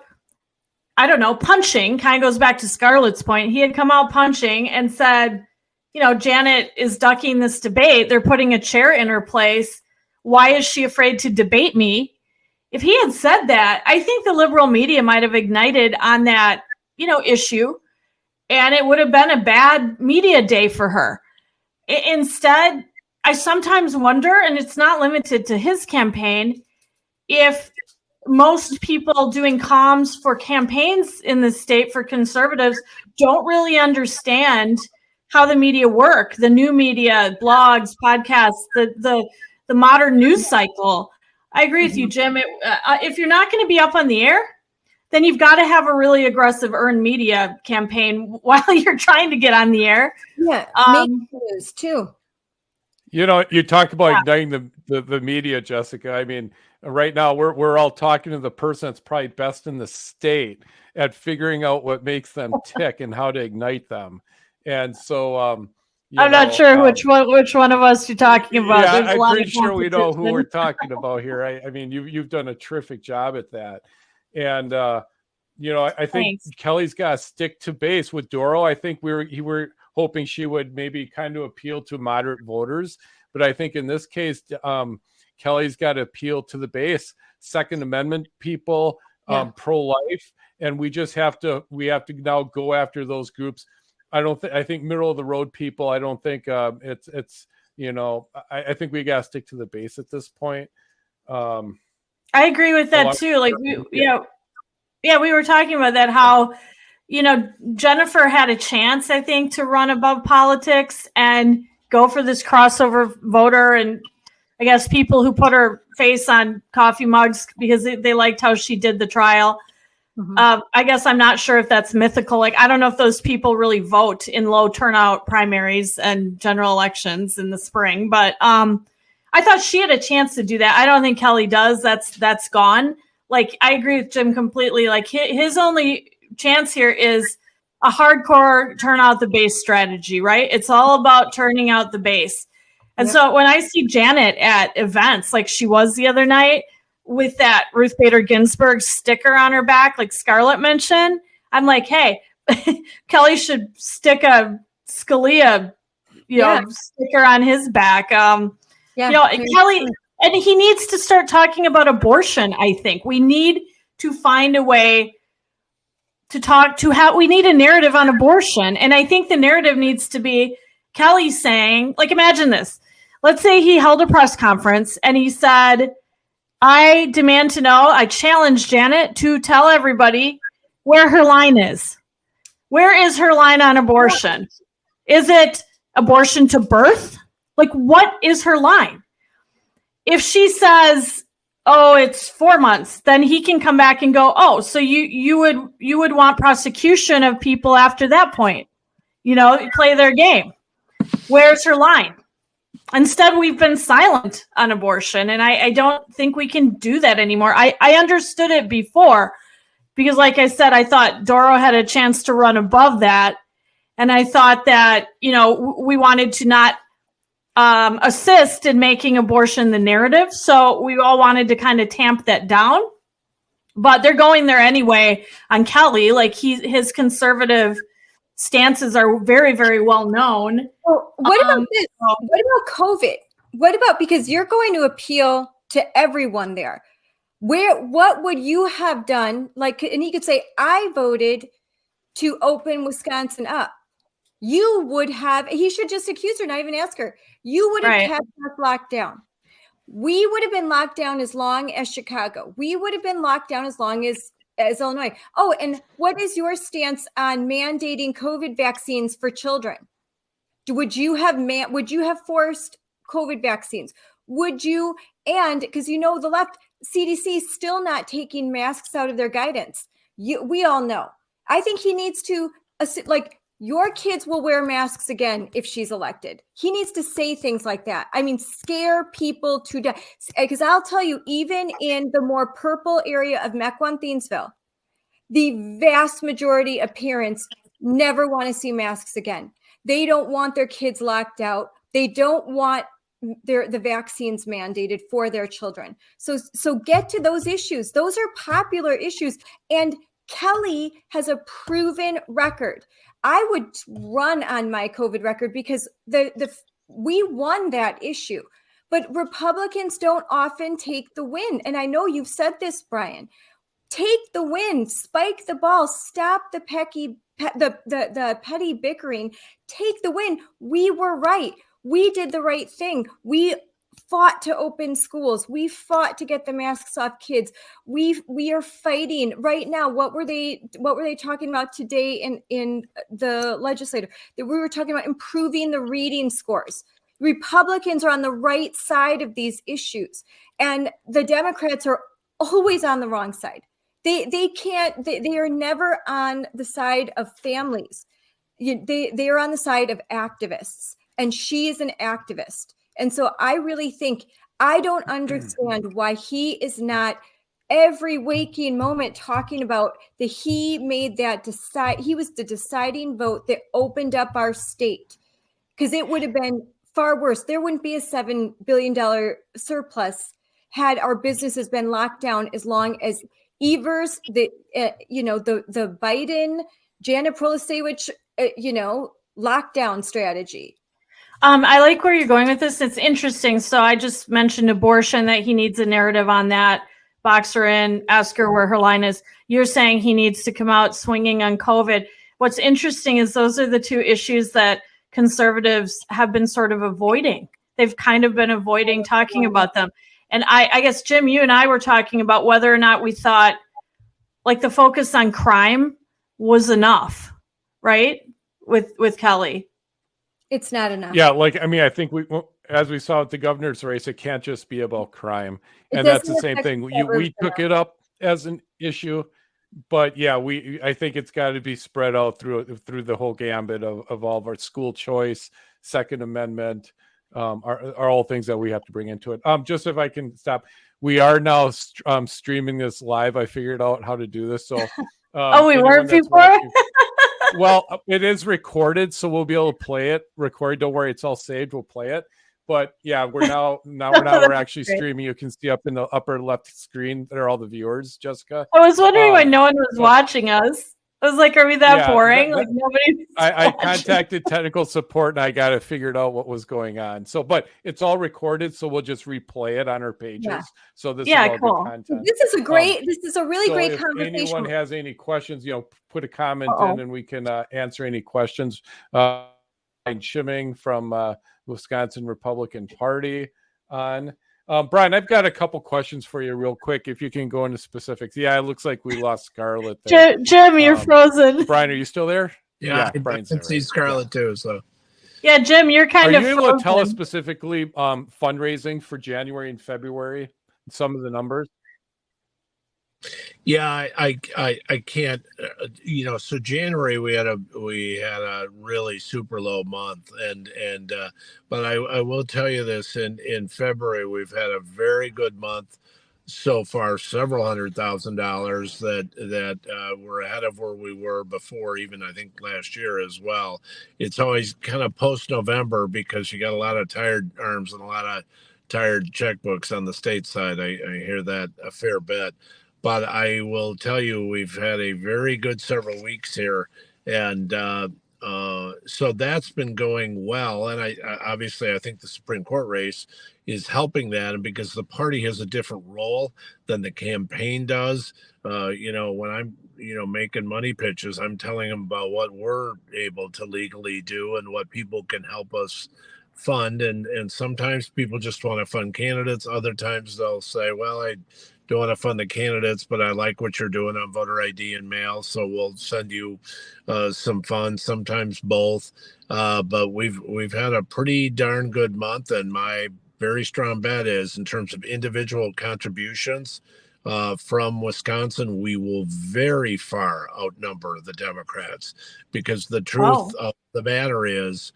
I don't know, punching, kind of goes back to Scarlett's point. He had come out punching and said, you know, Janet is ducking this debate. They're putting a chair in her place. Why is she afraid to debate me? If he had said that, I think the liberal media might have ignited on that, you know, issue, and it would have been a bad media day for her. Instead, I sometimes wonder, and it's not limited to his campaign, if most people doing comms for campaigns in the state for conservatives don't really understand how the media work, the new media, blogs, podcasts, the modern news cycle. I agree with you, Jim. If you're not going to be up on the air, then you've got to have a really aggressive earned media campaign while you're trying to get on the air. Yeah, make news too. You know, you talk about igniting the media, Jessica. I mean, right now we're all talking to the person that's probably best in the state at figuring out what makes them tick and how to ignite them. And so I'm not sure which one of us you're talking about. Yeah, I'm pretty sure we know who we're talking about here. I mean, you've done a terrific job at that. And you know, I think Kelly's got to stick to base with Doro. I think we were hoping she would maybe kind of appeal to moderate voters, but I think in this case, Kelly's got to appeal to the base, Second Amendment people, pro-life, and we have to now go after those groups. I think middle of the road people. I don't think it's you know. I think we got to stick to the base at this point. I agree with that too. Like we were talking about that, how, Jennifer had a chance, I think, to run above politics and go for this crossover voter. And I guess people who put her face on coffee mugs because they liked how she did the trial. Mhm. I guess I'm not sure if that's mythical. Like, I don't know if those people really vote in low turnout primaries and general elections in the spring, but I thought she had a chance to do that. I don't think Kelly does. That's gone. Like, I agree with Jim completely. Like, his only chance here is a hardcore turn out the base strategy, right? It's all about turning out the base. And Yep. so when I see Janet at events like she was the other night with that Ruth Bader Ginsburg sticker on her back, like Scarlett mentioned, I'm like, hey, Kelly should stick a Scalia, sticker on his back. Kelly, and he needs to start talking about abortion. I think we need to find a way we need a narrative on abortion. And I think the narrative needs to be Kelly saying, like, imagine this. Let's say he held a press conference and he said, I demand to know, I challenge Janet to tell everybody where her line is. Where is her line on abortion? Is it abortion to birth? Like, what is her line? If she says, oh, it's 4 months, then he can come back and go, oh, so you would want prosecution of people after that point, play their game. Where's her line? Instead, we've been silent on abortion, and I don't think we can do that anymore. I understood it before because, like I said, I thought Doro had a chance to run above that, and I thought that, we wanted to not assist in making abortion the narrative. So we all wanted to kind of tamp that down, but they're going there anyway on Kelly. Like, his conservative stances are very, very well known. Well, what about this? What about COVID? What about, because you're going to appeal to everyone there. What would you have done? Like, and he could say, I voted to open Wisconsin up. You would have, he should just accuse her, not even ask her. You would have kept us locked down. We would have been locked down as long as Chicago. We would have been locked down as long as Illinois. Oh, and what is your stance on mandating COVID vaccines for children? Would you have forced COVID vaccines? Would you? And because the left, CDC still not taking masks out of their guidance. We all know. I think he needs to, your kids will wear masks again if she's elected. He needs to say things like that. I mean, scare people to death. Because I'll tell you, even in the more purple area of Mequon-Thiensville, the vast majority of parents never want to see masks again. They don't want their kids locked out. They don't want the vaccines mandated for their children. So get to those issues. Those are popular issues. And Kelly has a proven record. I would run on my COVID record because we won that issue, but Republicans don't often take the win. And I know you've said this, Brian. Take the win, spike the ball, stop the petty bickering. Take the win. We were right. We did the right thing. We fought to open schools. We fought to get the masks off kids. We are fighting right now. What were they talking about today in the legislature? That we were talking about improving the reading scores. Republicans are on the right side of these issues, and the Democrats are always on the wrong side. They are never on the side of families. They are on the side of activists, and she is an activist. And so I really think, I don't understand why he is not every waking moment talking about that he made that he was the deciding vote that opened up our state, because it would have been far worse. There wouldn't be a $7 billion surplus had our businesses been locked down as long as Evers, the Biden, Janet Protasewicz, lockdown strategy. I like where you're going with this. It's interesting. So I just mentioned abortion, that he needs a narrative on that. Box her in, ask her where her line is. You're saying he needs to come out swinging on COVID. What's interesting is those are the two issues that conservatives have been sort of avoiding. They've kind of been avoiding talking about them. And I guess, Jim, you and I were talking about whether or not we thought, like, the focus on crime was enough, right? With Kelly. It's not enough. Yeah, like I mean, I think as we saw with the governor's race, it can't just be about crime, It and that's the doesn't same affect thing. the We suburbs took enough. it up as an issue, but yeah, I think it's got to be spread out through the whole gambit of all of our school choice, Second Amendment, are all things that we have to bring into it. Just if I can stop, we are now streaming this live. I figured out how to do this, so Oh, we anyone weren't that's before? watching. Well, it is recorded, so we'll be able to play it. Recorded. Don't worry, it's all saved. We'll play it. But yeah, we're actually great. streaming. You can see up in the upper left screen there are all the viewers, Jessica. I was wondering why no one was watching us. I was like, are we that boring? Like nobody. I contacted technical support and I got it figured out what was going on. So, but it's all recorded, so we'll just replay it on our pages. Yeah. So this is all good content. This is a really great if conversation. anyone has any questions, put a comment in and we can answer any questions. Schimming from Wisconsin Republican Party on. Brian, I've got a couple questions for you real quick, if you can go into specifics. Yeah, it looks like we lost Scarlett there. Jim, you're frozen. Brian, are you still there? Yeah, Brian's I can see Scarlett too. So yeah, Jim, you're kind of Are you able frozen. to tell us specifically fundraising for January and February, some of the numbers? Yeah, I can't. So January we had a really super low month, but I will tell you this: in February we've had a very good month so far, several $100,000 that we're ahead of where we were before, even I think last year as well. It's always kind of post November because you got a lot of tired arms and a lot of tired checkbooks on the state side. I hear that a fair bit. But I will tell you, we've had a very good several weeks here, and so that's been going well. And I obviously I think the Supreme Court race is helping that, and because the party has a different role than the campaign does. When I'm making money pitches, I'm telling them about what we're able to legally do and what people can help us fund. And sometimes people just want to fund candidates. Other times they'll say, well, I don't want to fund the candidates, but I like what you're doing on voter ID and mail, so we'll send you some funds. Sometimes both, but we've had a pretty darn good month, and my very strong bet is in terms of individual contributions from Wisconsin, we will very far outnumber the Democrats, because the truth of the matter is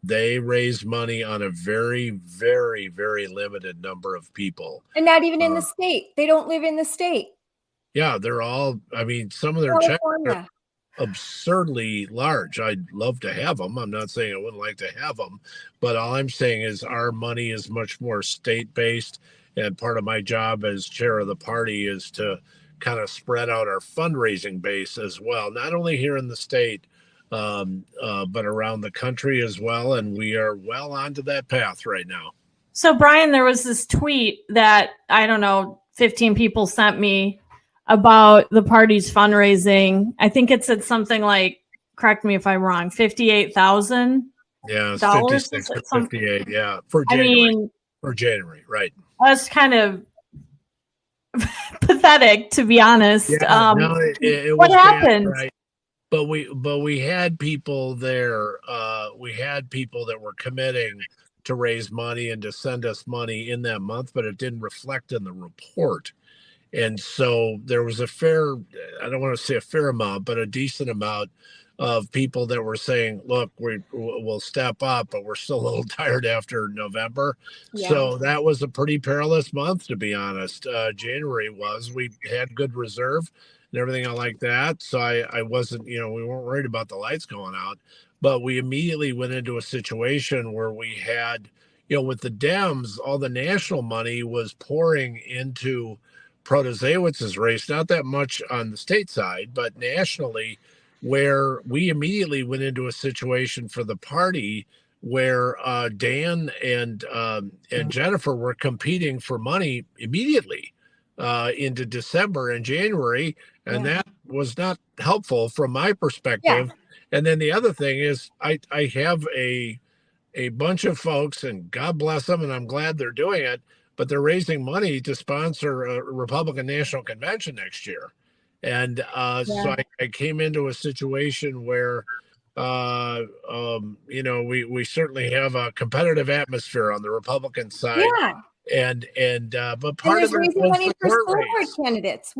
they raise money on a very, very, very limited number of people. And not even in the state. They don't live in the state. Yeah, they're all, some of their checks are absurdly large. I'd love to have them. I'm not saying I wouldn't like to have them, but all I'm saying is our money is much more state-based. And part of my job as chair of the party is to kind of spread out our fundraising base as well, not only here in the state, but around the country as well. And we are well onto that path right now. So, Brian, there was this tweet that, 15 people sent me about the party's fundraising. I think it said something like, correct me if I'm wrong, $58,000. Yeah, it's 56 or 58. Yeah, for January. For January, right? That's kind of pathetic, to be honest. Yeah, it what was happened? Bad, right? But we had people there. We had people that were committing to raise money and to send us money in that month, but it didn't reflect in the report. And so there was I don't want to say a fair amount, but a decent amount of people that were saying, look, we'll step up, but we're still a little tired after November. Yeah. So that was a pretty perilous month, to be honest. January we had good reserve and everything like that. So I wasn't, we weren't worried about the lights going out, but we immediately went into a situation where we had, with the Dems, all the national money was pouring into Protasewicz's race, not that much on the state side, but nationally, where we immediately went into a situation for the party where Dan and Jennifer were competing for money immediately into December and January, and that was not helpful from my perspective. Yeah. And then the other thing is I have a bunch of folks, and God bless them, and I'm glad they're doing it, but they're raising money to sponsor a Republican National Convention next year. And so I came into a situation where, we certainly have a competitive atmosphere on the Republican side. Yeah. But And part there's of it raising was money the for court school board race. candidates.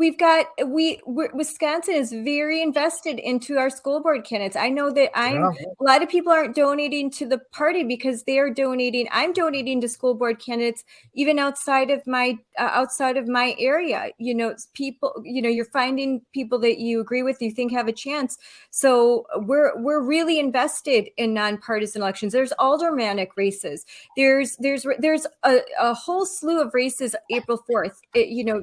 Wisconsin is very invested into our school board candidates. I know that a lot of people aren't donating to the party because they are donating. I'm donating to school board candidates even outside of my area. People. You're finding people that you agree with, you think have a chance. So we're really invested in nonpartisan elections. There's aldermanic races. There's a whole slew of races April 4th,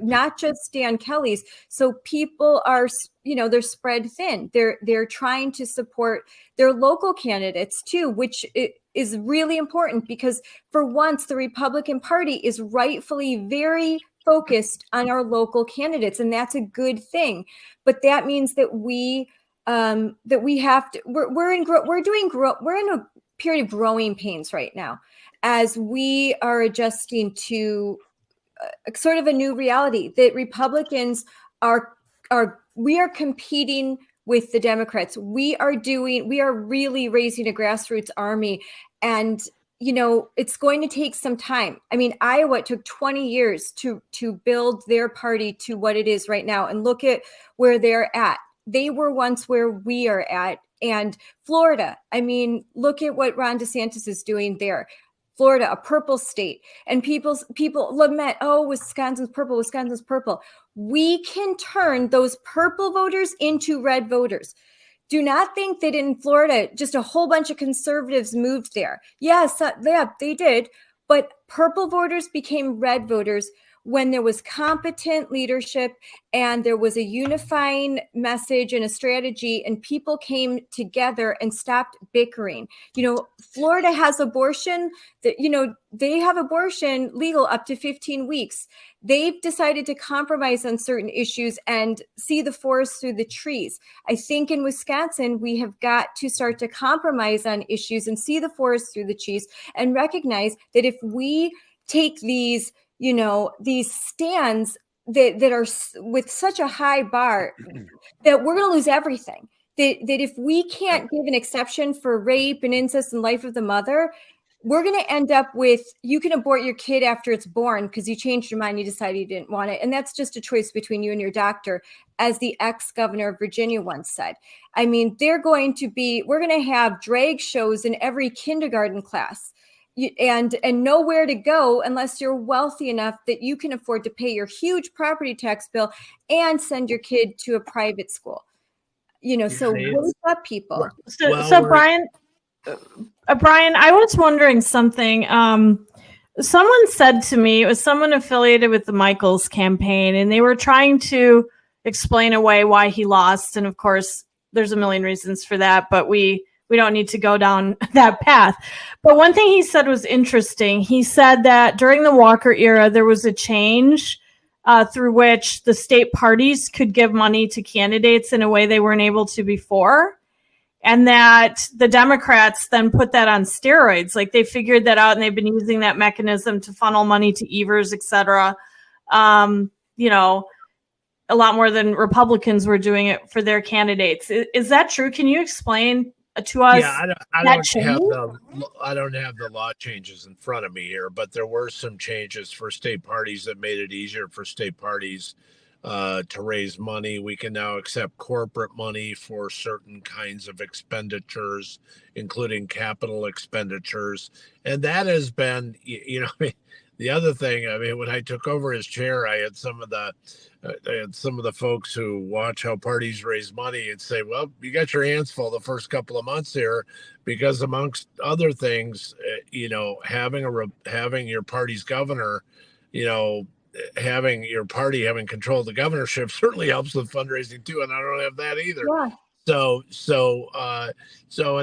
not just Dan Kelly's. So people are, they're spread thin. They're trying to support their local candidates too, which is really important because for once the Republican Party is rightfully very focused on our local candidates. And that's a good thing. But that means that we're in a period of growing pains right now, as we are adjusting to sort of a new reality that Republicans we are competing with the Democrats. We are really raising a grassroots army, and it's going to take some time. I mean, Iowa took 20 years to build their party to what it is right now, and look at where they're at. They were once where we are at. And Florida, I mean, look at what Ron DeSantis is doing there. Florida, a purple state, and people lament, oh, Wisconsin's purple. We can turn those purple voters into red voters. Do not think that in Florida, just a whole bunch of conservatives moved there. Yes, they did. But purple voters became red voters when there was competent leadership and there was a unifying message and a strategy, and people came together and stopped bickering. Florida has abortion, they have abortion legal up to 15 weeks. They've decided to compromise on certain issues and see the forest through the trees. I think in Wisconsin, we have got to start to compromise on issues and see the forest through the trees and recognize that if we take these stands that are with such a high bar, that we're going to lose everything. That if we can't give an exception for rape and incest and life of the mother, we're going to end up with, you can abort your kid after it's born because you changed your mind, you decided you didn't want it. And that's just a choice between you and your doctor, as the ex-governor of Virginia once said. I mean, we're going to have drag shows in every kindergarten class. And nowhere to go unless you're wealthy enough that you can afford to pay your huge property tax bill and send your kid to a private school. So wake up, people. So Brian, I was wondering something. Someone said to me, it was someone affiliated with the Michaels campaign, and they were trying to explain away why he lost. And of course, there's a million reasons for that, but we don't need to go down that path. But one thing he said was interesting. He said that during the Walker era, there was a change through which the state parties could give money to candidates in a way they weren't able to before. And that the Democrats then put that on steroids. Like, they figured that out, and they've been using that mechanism to funnel money to Evers, et cetera. A lot more than Republicans were doing it for their candidates. Is that true? Can you explain to us? Yeah, I don't have the law changes in front of me here, but there were some changes for state parties that made it easier for state parties to raise money. We can now accept corporate money for certain kinds of expenditures, including capital expenditures. And that has been, the other thing, when I took over as chair, I had some of the folks who watch how parties raise money and say, well, you got your hands full the first couple of months here, because amongst other things, having your party's governor, having your party having control of the governorship certainly helps with fundraising too. And I don't have that either. Yeah. And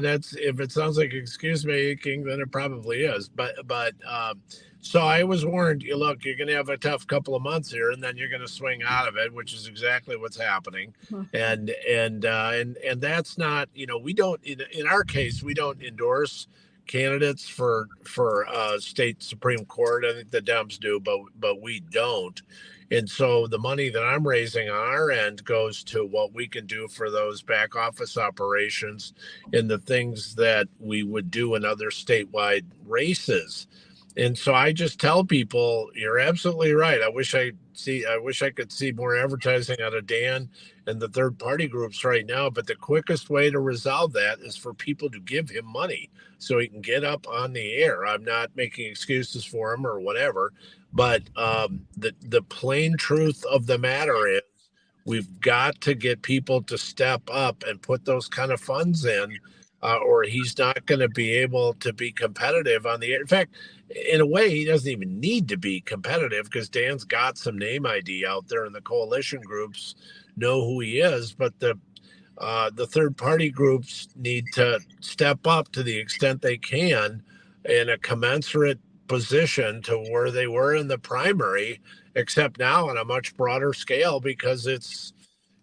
that's, if it sounds like excuse me, King, then it probably is. So I was warned, look, you're going to have a tough couple of months here, and then you're going to swing out of it, which is exactly what's happening. Mm-hmm. And that's not, we don't, in our case, we don't endorse candidates for state Supreme Court. I think the Dems do, but we don't. And so the money that I'm raising on our end goes to what we can do for those back office operations and the things that we would do in other statewide races. And so I just tell people, you're absolutely right. I wish I could see more advertising out of Dan and the third party groups right now. But the quickest way to resolve that is for people to give him money so he can get up on the air. I'm not making excuses for him or whatever, but the plain truth of the matter is we've got to get people to step up and put those kind of funds in, or he's not going to be able to be competitive on the air. In fact, in a way, he doesn't even need to be competitive because Dan's got some name ID out there, and the coalition groups know who he is. But the third party groups need to step up to the extent they can in a commensurate position to where they were in the primary, except now on a much broader scale because it's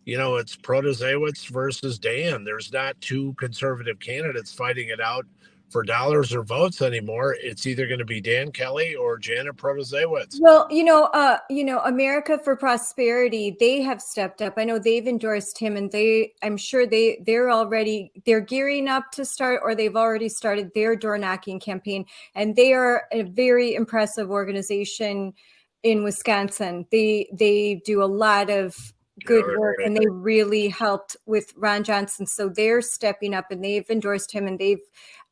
Protasiewicz versus Dan. There's not two conservative candidates fighting it out for dollars or votes anymore. It's either going to be Dan Kelly or Janet Protasiewicz. Well, America for Prosperity, they have stepped up. I know they've endorsed him, and I'm sure they're gearing up to start, or they've already started their door knocking campaign. And they are a very impressive organization in Wisconsin. They do a lot of good work, and they really helped with Ron Johnson. So they're stepping up, and they've endorsed him, and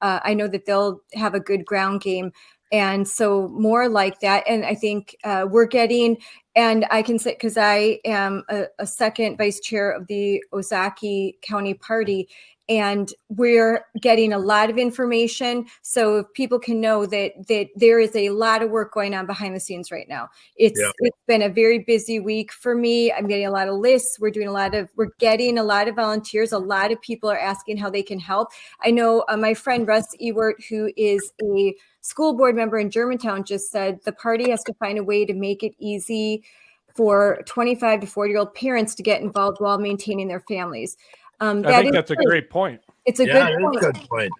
I know that they'll have a good ground game. And so more like that. And I think we're getting, and I can say, because I am a second vice chair of the Ozaukee County Party, and we're getting a lot of information. So if people can know that there is a lot of work going on behind the scenes right now. It's been a very busy week for me. I'm getting a lot of lists. We're getting a lot of volunteers. A lot of people are asking how they can help. I know my friend Russ Ewert, who is a school board member in Germantown, just said the party has to find a way to make it easy for 25 to 40-year-old parents to get involved while maintaining their families. I think that's a great point. It's a good point.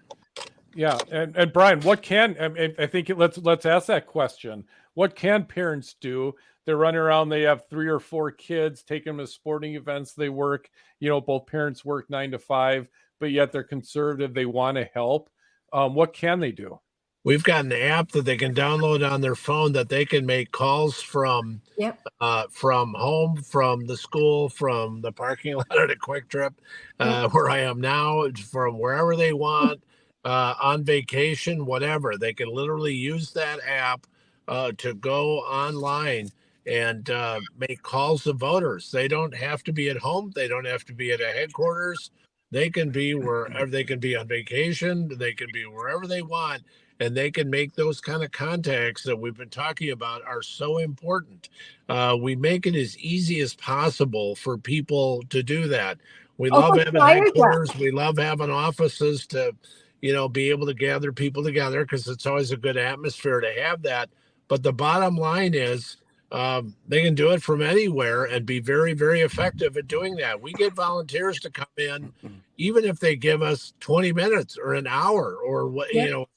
Yeah, and Brian, I think let's ask that question. What can parents do? They're running around. They have 3 or 4 kids. Take them to sporting events. They work. Both parents work 9 to 5, but yet they're conservative. They want to help. What can they do? We've got an app that they can download on their phone that they can make calls from home, from the school, from the parking lot at a Quick Trip, where I am now, from wherever they want, on vacation, whatever. They can literally use that app to go online and make calls to voters. They don't have to be at home. They don't have to be at a headquarters. They can be wherever. They can be on vacation. They can be wherever they want. And they can make those kind of contacts that we've been talking about are so important. We make it as easy as possible for people to do that. We love having headquarters. We love having offices to, be able to gather people together because it's always a good atmosphere to have that. But the bottom line is they can do it from anywhere and be very, very effective at doing that. We get volunteers to come in, even if they give us 20 minutes or an hour or what,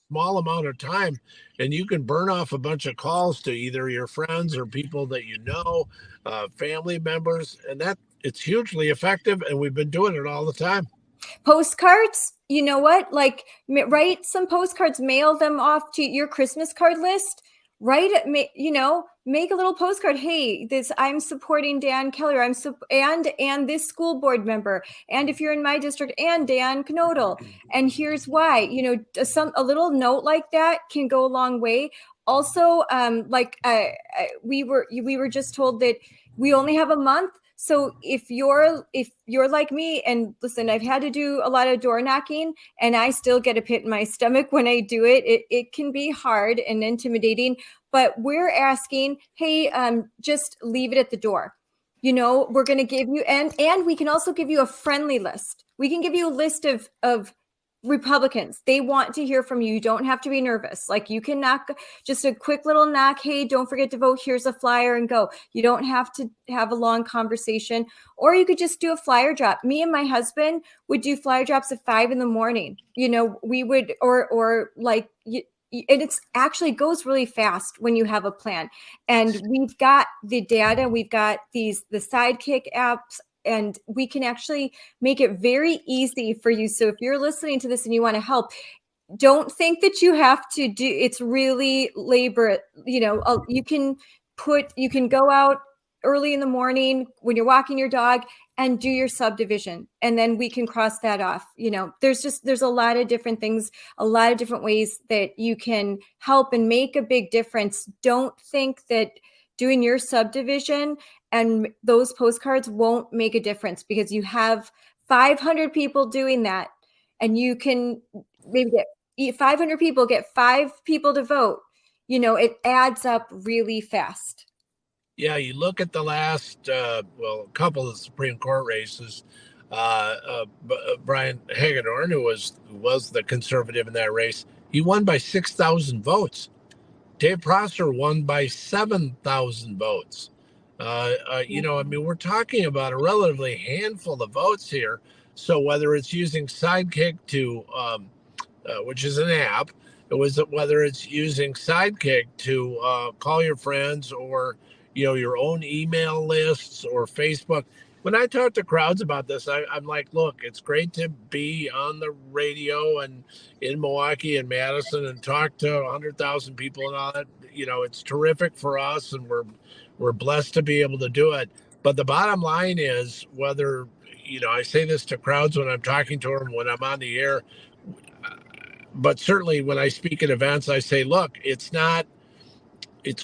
small amount of time, and you can burn off a bunch of calls to either your friends or people that family members, and that it's hugely effective, and we've been doing it all the time. Postcards, you know what? Like, write some postcards, mail them off to your Christmas card list. Make a little postcard. Hey, I'm supporting Dan Kelly, or and this school board member, and if you're in my district, and Dan Knodel, and here's why. A little note like that can go a long way. Also, we were just told that we only have a month. So if you're like me, and listen, I've had to do a lot of door knocking, and I still get a pit in my stomach when I do it. It can be hard and intimidating, but we're asking, hey, just leave it at the door. We're going to give you, and we can also give you a friendly list. We can give you a list of Republicans. They want to hear from you. You don't have to be nervous. Like, you can knock, just a quick little knock. Hey, don't forget to vote. Here's a flyer, and go. You don't have to have a long conversation, or you could just do a flyer drop. Me and my husband would do flyer drops at 5 a.m. We would, or like it's actually goes really fast when you have a plan. And we've got the data, we've got the Sidekick apps, and we can actually make it very easy for you. So if you're listening to this and you want to help, don't think that you have to do, it's really labor, you can go out early in the morning when you're walking your dog and do your subdivision, and then we can cross that off. There's a lot of different things, a lot of different ways that you can help and make a big difference. Don't think that doing your subdivision and those postcards won't make a difference, because you have 500 people doing that, and you can maybe get 500 people, get 5 people to vote. It adds up really fast. Yeah, you look at the last, a couple of Supreme Court races. Brian Hagedorn, who was the conservative in that race, he won by 6,000 votes. Dave Prosser won by 7,000 votes. We're talking about a relatively handful of votes here. So whether it's using Sidekick which is an app, whether it's using Sidekick to call your friends, or your own email lists, or Facebook. When I talk to crowds about this, I'm like, look, it's great to be on the radio and in Milwaukee and Madison and talk to 100,000 people and all that. It's terrific for us, and we're blessed to be able to do it. But the bottom line is, whether, I say this to crowds when I'm talking to them, when I'm on the air, but certainly when I speak at events, I say, look, it's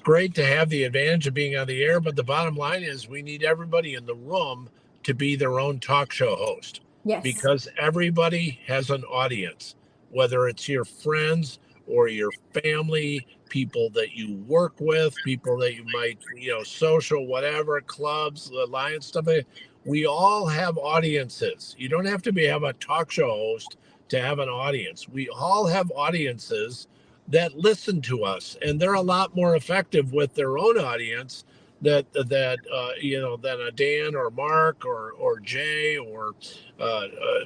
great to have the advantage of being on the air, but the bottom line is we need everybody in the room to be their own talk show host. Yes. Because everybody has an audience, whether it's your friends or your family, people that you work with, people that you might, social, whatever, clubs, alliance, stuff like that. We all have audiences. You don't have to have a talk show host to have an audience. We all have audiences that listen to us, and they're a lot more effective with their own audience than a Dan or Mark or Jay or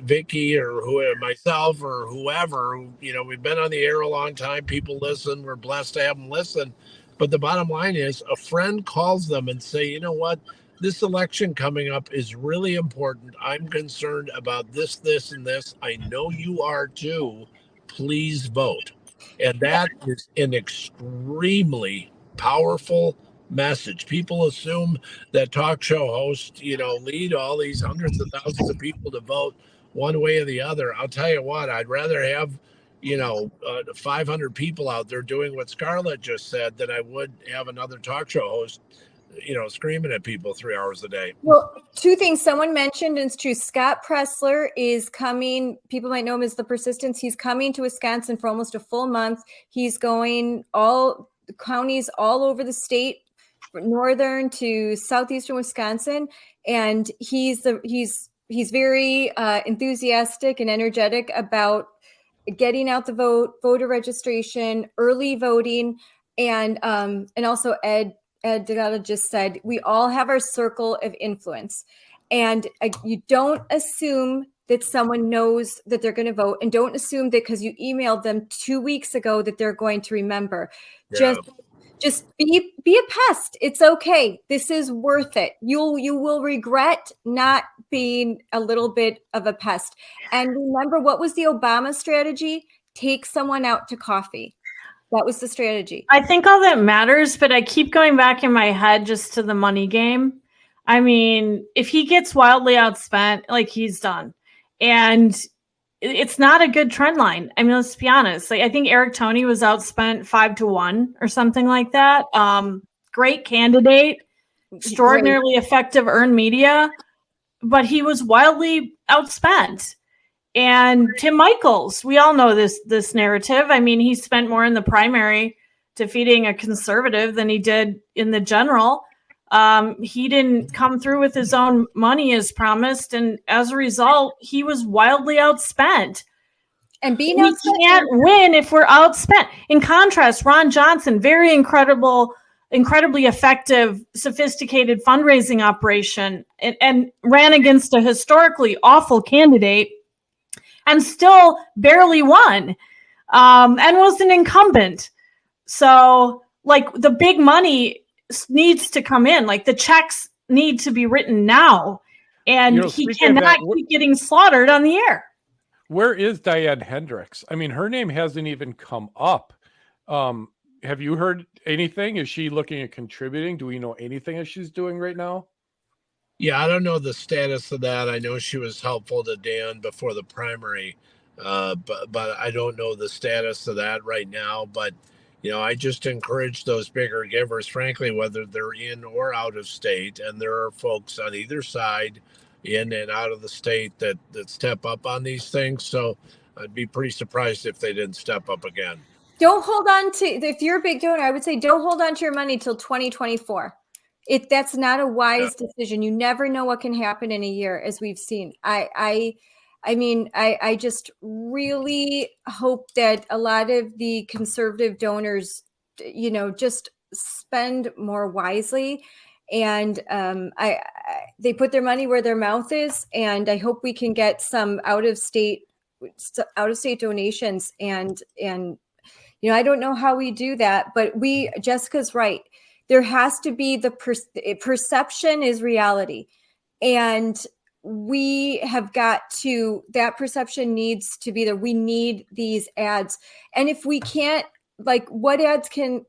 Vicky or myself or whoever. We've been on the air a long time. People listen. We're blessed to have them listen. But the bottom line is, a friend calls them and say, you know what? This election coming up is really important. I'm concerned about this, and this. I know you are too. Please vote. And that is an extremely powerful message. People assume that talk show hosts, lead all these hundreds of thousands of people to vote one way or the other. I'll tell you what, I'd rather have, 500 people out there doing what Scarlett just said than I would have another talk show host, screaming at people 3 hours a day. Well, 2 things someone mentioned, and it's true. Scott Pressler is coming. People might know him as the Persistence. He's coming to Wisconsin for almost a full month. He's going all counties all over the state, northern to southeastern Wisconsin, and he's very enthusiastic and energetic about getting out the vote, voter registration, early voting, and also Ed Degata just said, we all have our circle of influence, and you don't assume that someone knows that they're going to vote, and don't assume that because you emailed them 2 weeks ago that they're going to remember. Yeah. Just be a pest. It's okay. This is worth it. You will regret not being a little bit of a pest. And remember, what was the Obama strategy? Take someone out to coffee. That was the strategy. I think all that matters, but I keep going back in my head just to the money game. I mean, if he gets wildly outspent, like, he's done. And it's not a good trend line. I mean, let's be honest. I think Eric Toney was outspent 5-1 or something like that. Great candidate, extraordinarily effective earned media, but he was wildly outspent. And Tim Michaels, we all know this narrative. I mean, he spent more in the primary defeating a conservative than he did in the general. He didn't come through with his own money as promised, and as a result, he was wildly outspent. And we can't win if we're outspent. In contrast, Ron Johnson, very incredibly effective, sophisticated fundraising operation, and ran against a historically awful candidate and still barely won. and was an incumbent. So like the big money needs to come in, like the checks need to be written now, and he cannot keep getting slaughtered on the air. Where is Diane Hendricks? I mean, her name hasn't even come up. Have you heard anything? Is she looking at contributing? Do we know anything that she's doing right now? Yeah, I don't know the status of that. I know she was helpful to Dan before the primary, but I don't know the status of that right now. But I just encourage those bigger givers, frankly, whether they're in or out of state, and there are folks on either side, in and out of the state, that step up on these things. So I'd be pretty surprised if they didn't step up again. Don't hold on to, if you're a big donor, I would say don't hold on to your money till 2024. That's not a wise decision. You never know what can happen in a year, as we've seen. I mean, I just really hope that a lot of the conservative donors, just spend more wisely, and they put their money where their mouth is. And I hope we can get some out of state donations. And I don't know how we do that, but Jessica's right. There has to be the perception is reality. And we have got to, that perception needs to be there. We need these ads. And if we can't, like, what ads can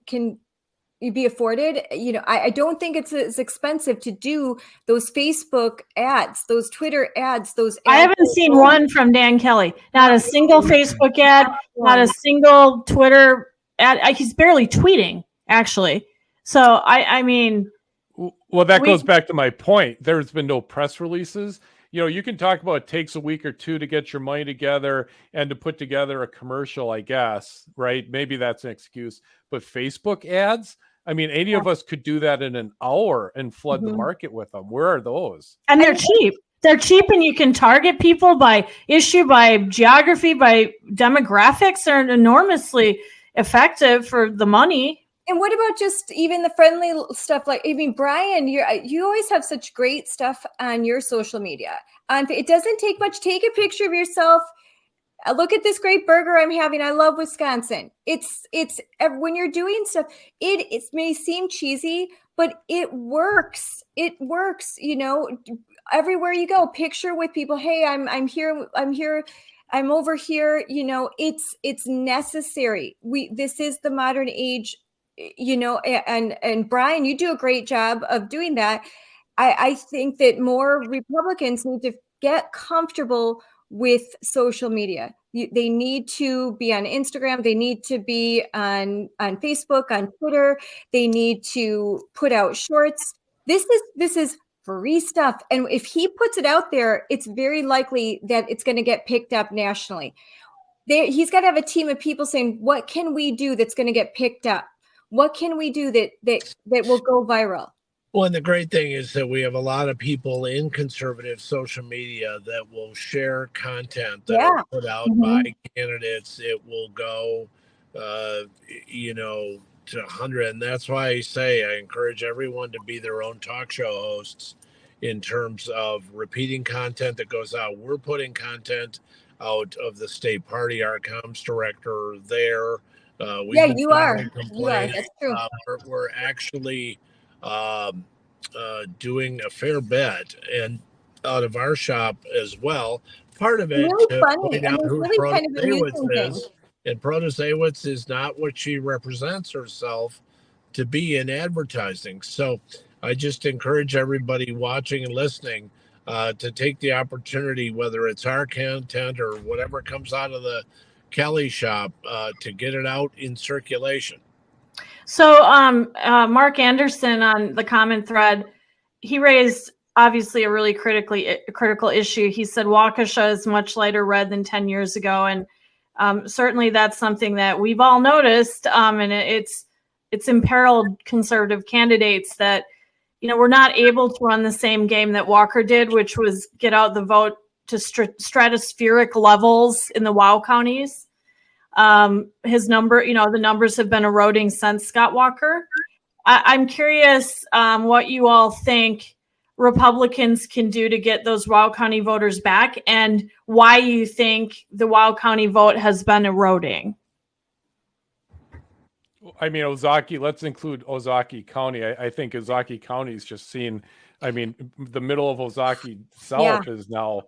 be afforded? I don't think it's as expensive to do those Facebook ads, those Twitter ads, those ads. I haven't seen one from Dan Kelly. Not a single Facebook ad, not a single Twitter ad. He's barely tweeting, actually. So I mean, well, that goes back to my point. There's been no press releases. You can talk about it takes a week or two to get your money together and to put together a commercial, I guess, right? Maybe that's an excuse. But Facebook ads, I mean, any of us could do that in an hour and flood the market with them. Where are those? And they're cheap. They're cheap, and you can target people by issue, by geography, by demographics. They're enormously effective for the money. And what about just even the friendly stuff? Like, I mean, Brian, you always have such great stuff on your social media. It doesn't take much. Take a picture of yourself. Look at this great burger I'm having. I love Wisconsin. It's when you're doing stuff, it may seem cheesy, but it works. It works. Everywhere you go, picture with people. Hey, I'm here. I'm over here. It's necessary. This is the modern age. And Brian, you do a great job of doing that. I think that more Republicans need to get comfortable with social media. They need to be on Instagram. They need to be on Facebook, on Twitter. They need to put out shorts. This is free stuff. And if he puts it out there, it's very likely that it's going to get picked up nationally. He's got to have a team of people saying, what can we do that's going to get picked up? What can we do that will go viral? Well, and the great thing is that we have a lot of people in conservative social media that will share content that are put out by candidates. It will go, to 100. And that's why I say I encourage everyone to be their own talk show hosts in terms of repeating content that goes out. We're putting content out of the state party, our comms director there. You are. That's true. We're actually doing a fair bit and out of our shop as well. Part of it really to funny. point out who really Protasewicz is. And Protasewicz is not what she represents herself to be in advertising. So I just encourage everybody watching and listening to take the opportunity, whether it's our content or whatever comes out of the Kelly shop, to get it out in circulation. So Mark Anderson on the comment thread, he raised obviously a really critical issue. He said Waukesha is much lighter red than 10 years ago. And certainly that's something that we've all noticed. And it's imperiled conservative candidates that, we're not able to run the same game that Walker did, which was get out the vote to stratospheric levels in the WOW counties. His number, the numbers have been eroding since Scott Walker. I'm curious what you all think Republicans can do to get those WOW County voters back, and why you think the WOW County vote has been eroding. I mean, Ozaki, let's include Ozaki County. I think Ozaki County is just seen, I mean, the middle of Ozaki South is now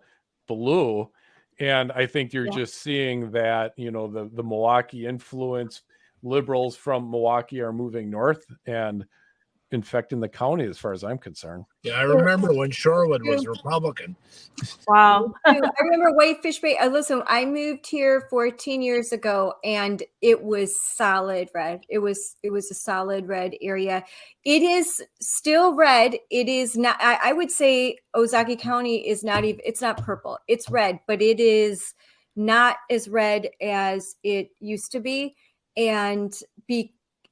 blue. And I think you're just seeing that, you know, the Milwaukee influence, liberals from Milwaukee are moving north and infecting the county as far as I'm concerned. Yeah, I remember when Shorewood was Republican. Wow. I remember Whitefish Bay. Listen, I moved here 14 years ago, and it was solid red. It was a solid red area. It is still red. It is not. I would say Ozaki County is not even. It's not purple. It's red, but it is not as red as it used to be, and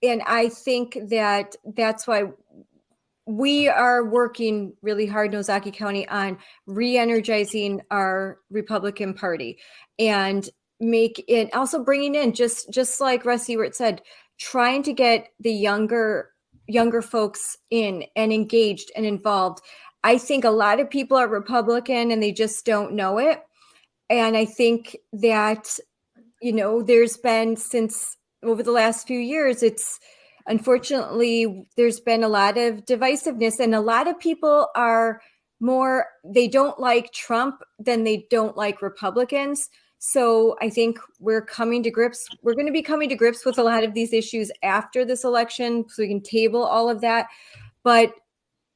I think that's why we are working really hard in Ozaki County on re-energizing our Republican Party and also bringing in just like Russ Ewert said, trying to get the younger folks in and engaged and involved. I think a lot of people are Republican and they just don't know it. And I think that, you know, there's been since over the last few years, unfortunately, there's been a lot of divisiveness, and a lot of people they don't like Trump than they don't like Republicans. So I think we're going to be coming to grips with a lot of these issues after this election, so we can table all of that. But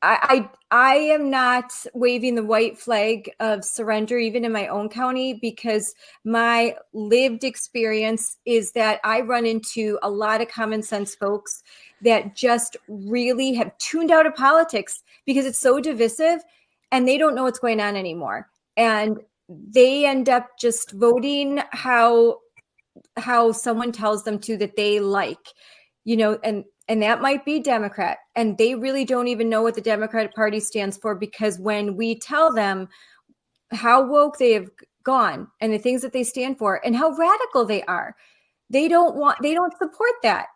I am not waving the white flag of surrender, even in my own county, because my lived experience is that I run into a lot of common sense folks that just really have tuned out of politics because it's so divisive and they don't know what's going on anymore. And they end up just voting how someone tells them to that they like, you know, and that might be Democrat. And they really don't even know what the Democratic Party stands for, because when we tell them how woke they have gone and the things that they stand for and how radical they are, they don't support that.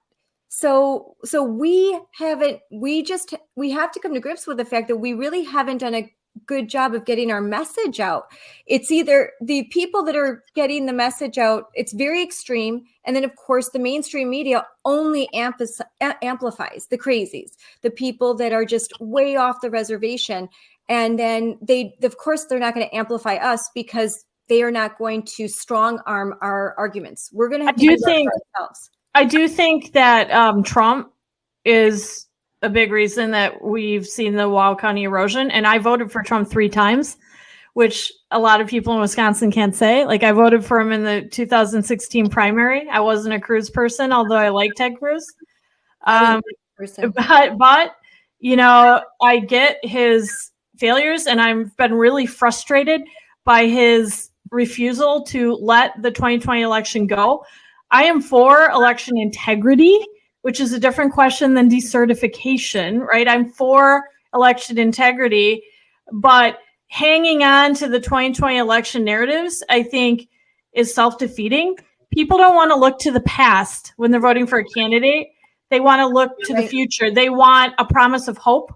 So we have to come to grips with the fact that we really haven't done a good job of getting our message out. It's either the people that are getting the message out, it's very extreme. And then, of course, the mainstream media only amplifies the crazies, the people that are just way off the reservation. And then of course, they're not going to amplify us because they are not going to strong arm our arguments. We're going to have to do that for ourselves. I do think that Trump is a big reason that we've seen the Wow County erosion. And I voted for Trump 3 times, which a lot of people in Wisconsin can't say. Like, I voted for him in the 2016 primary. I wasn't a Cruz person, although I like Ted Cruz. But you know, I get his failures, and I've been really frustrated by his refusal to let the 2020 election go. I am for election integrity, which is a different question than decertification, right? I'm for election integrity, but hanging on to the 2020 election narratives, I think, is self-defeating. People don't want to look to the past when they're voting for a candidate. They want to look to the future. They want a promise of hope.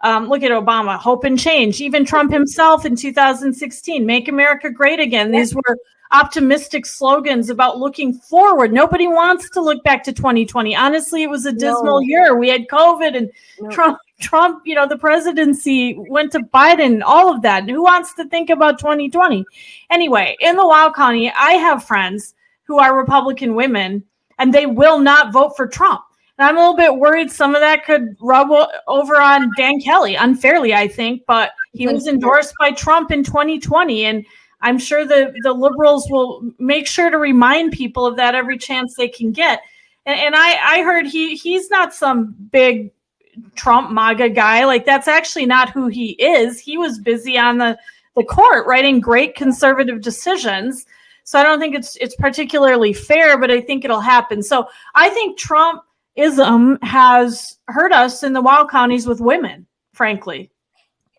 Look at Obama, hope and change. Even Trump himself in 2016, make America great again. These were optimistic slogans about looking forward. Nobody wants to look back to 2020. Honestly, it was a dismal year. We had COVID and Trump, you know, the presidency went to Biden, all of that. And who wants to think about 2020? Anyway, in the Wow County, I have friends who are Republican women, and they will not vote for Trump. And I'm a little bit worried some of that could rub over on Dan Kelly unfairly, I think, but he was endorsed by Trump in 2020. And I'm sure the liberals will make sure to remind people of that every chance they can get. And I heard he's not some big Trump MAGA guy. Like, that's actually not who he is. He was busy on the court writing great conservative decisions. So I don't think it's particularly fair, but I think it'll happen. So I think Trumpism has hurt us in the Wow Counties with women, frankly.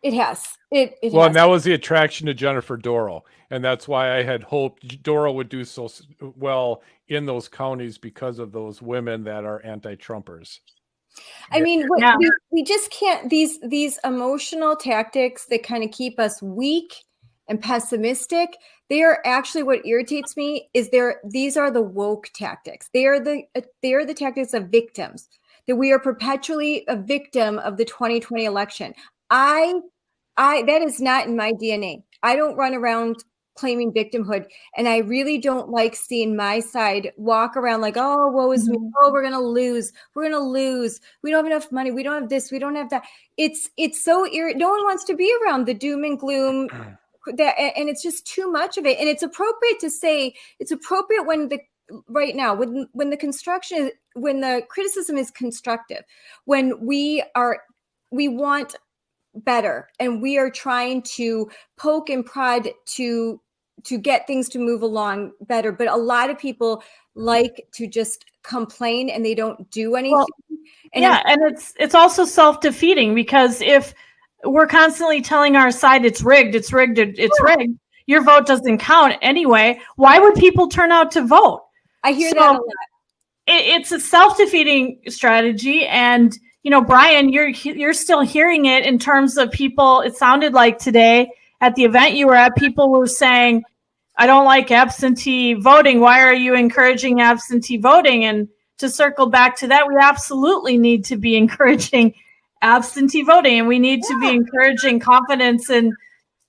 It has. And that was the attraction to Jennifer Dorow. And that's why I had hoped Dorow would do so well in those counties, because of those women that are anti-Trumpers. I mean, we just can't, these emotional tactics that kind of keep us weak and pessimistic, they are actually, what irritates me is these are the woke tactics. They are the tactics of victims, that we are perpetually a victim of the 2020 election. That is not in my DNA. I don't run around claiming victimhood. And I really don't like seeing my side walk around like, oh, woe is me. Oh, we're going to lose. We're going to lose. We don't have enough money. We don't have this. We don't have that. It's so no one wants to be around the doom and gloom and it's just too much of it. And it's appropriate to say, it's appropriate when right now, when the criticism is constructive, when we want better and we are trying to poke and prod to get things to move along better. But a lot of people like to just complain and they don't do anything. Well, and it's also self-defeating, because if we're constantly telling our side it's rigged, rigged, your vote doesn't count anyway, why would people turn out to vote? I hear that a lot. It's a self-defeating strategy. And Brian, you're still hearing it in terms of people. It sounded like today at the event you were at, people were saying, I don't like absentee voting. Why are you encouraging absentee voting? And to circle back to that, we absolutely need to be encouraging absentee voting, and we need to be encouraging confidence in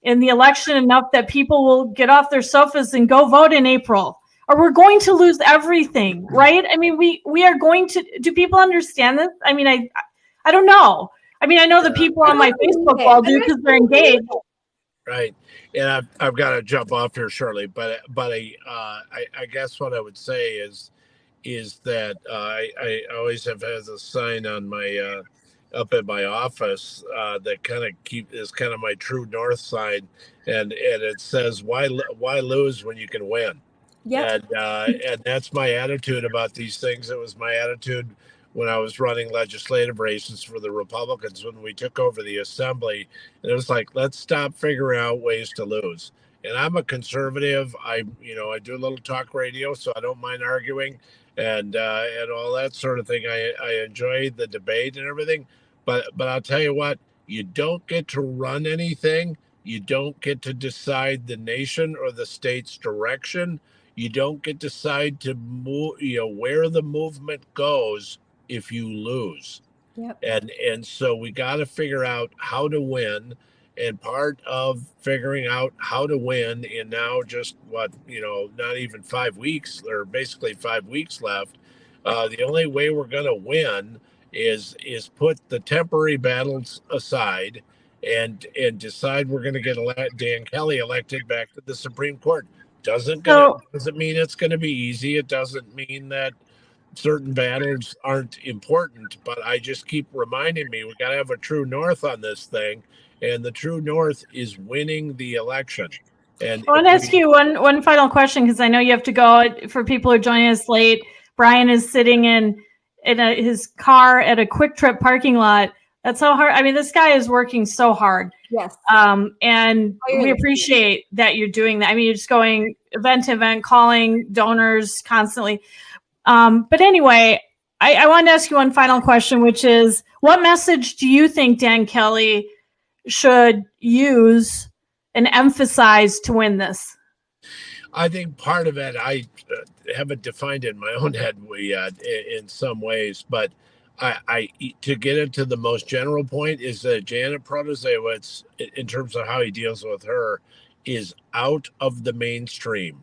the election enough that people will get off their sofas and go vote in April, or we're going to lose everything, right? I mean, we are going to. Do people understand this? I mean, I don't know. I mean, I know the people on my Facebook wall do, because they're engaged. Right. And I've got to jump off here shortly, but I guess what I would say is that I always have has a sign on my up at my office that is kind of my true north sign, and it says, why lose when you can win? Yeah. And that's my attitude about these things. It was my attitude when I was running legislative races for the Republicans when we took over the assembly. And it was like, let's stop figuring out ways to lose. And I'm a conservative. I do a little talk radio, so I don't mind arguing and all that sort of thing. I enjoy the debate and everything. But I'll tell you what, you don't get to run anything. You don't get to decide the nation or the state's direction. You don't get to decide to move, where the movement goes if you lose. Yep. And so we got to figure out how to win. And part of figuring out how to win in now just not even 5 weeks, or basically 5 weeks left. The only way we're going to win is put the temporary battles aside and decide we're going to get Dan Kelly elected back to the Supreme Court. Doesn't mean it's going to be easy. It doesn't mean that certain battles aren't important, but I just keep reminding me we got to have a true north on this thing, and the true north is winning the election. And I want to ask you one final question, because I know you have to go. For people who are joining us late, Brian is sitting in his car at a Quick Trip parking lot. That's how hard. I mean, this guy is working so hard. Yes. And we appreciate that you're doing that. I mean, you're just going event to event, calling donors constantly. But anyway, I wanted to ask you one final question, which is, what message do you think Dan Kelly should use and emphasize to win this? I think part of it, I haven't defined it in my own head in some ways, but I to get into the most general point is that Janet Protasiewicz, in terms of how he deals with her, is out of the mainstream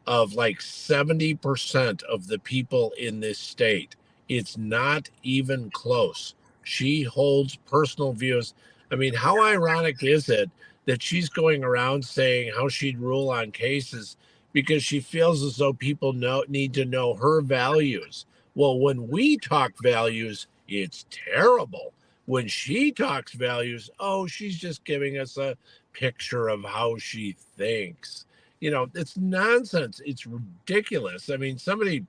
of like 70% of the people in this state. It's not even close. She holds personal views. I mean, how ironic is it that she's going around saying how she'd rule on cases because she feels as though people need to know her values? Well, when we talk values, it's terrible. When she talks values, she's just giving us a picture of how she thinks. It's nonsense. It's ridiculous. I mean, somebody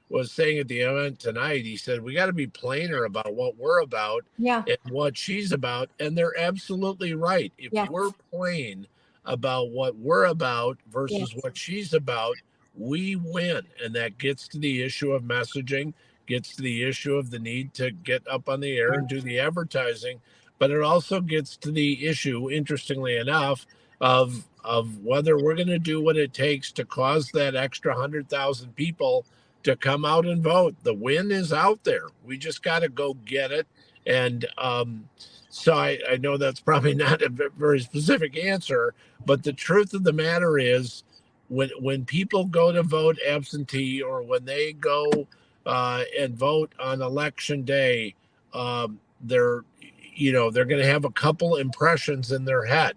was saying at the event tonight, he said, we got to be plainer about what we're about and what she's about. And they're absolutely right. If we're plain about what we're about versus what she's about, we win. And that gets to the issue of messaging, gets to the issue of the need to get up on the air and do the advertising. But it also gets to the issue, interestingly enough, of whether we're going to do what it takes to cause that extra 100,000 people to come out and vote. The win is out there. We just got to go get it. And so I know that's probably not a very specific answer, but the truth of the matter is, when people go to vote absentee, or when they go and vote on election day, they're they're going to have a couple impressions in their head.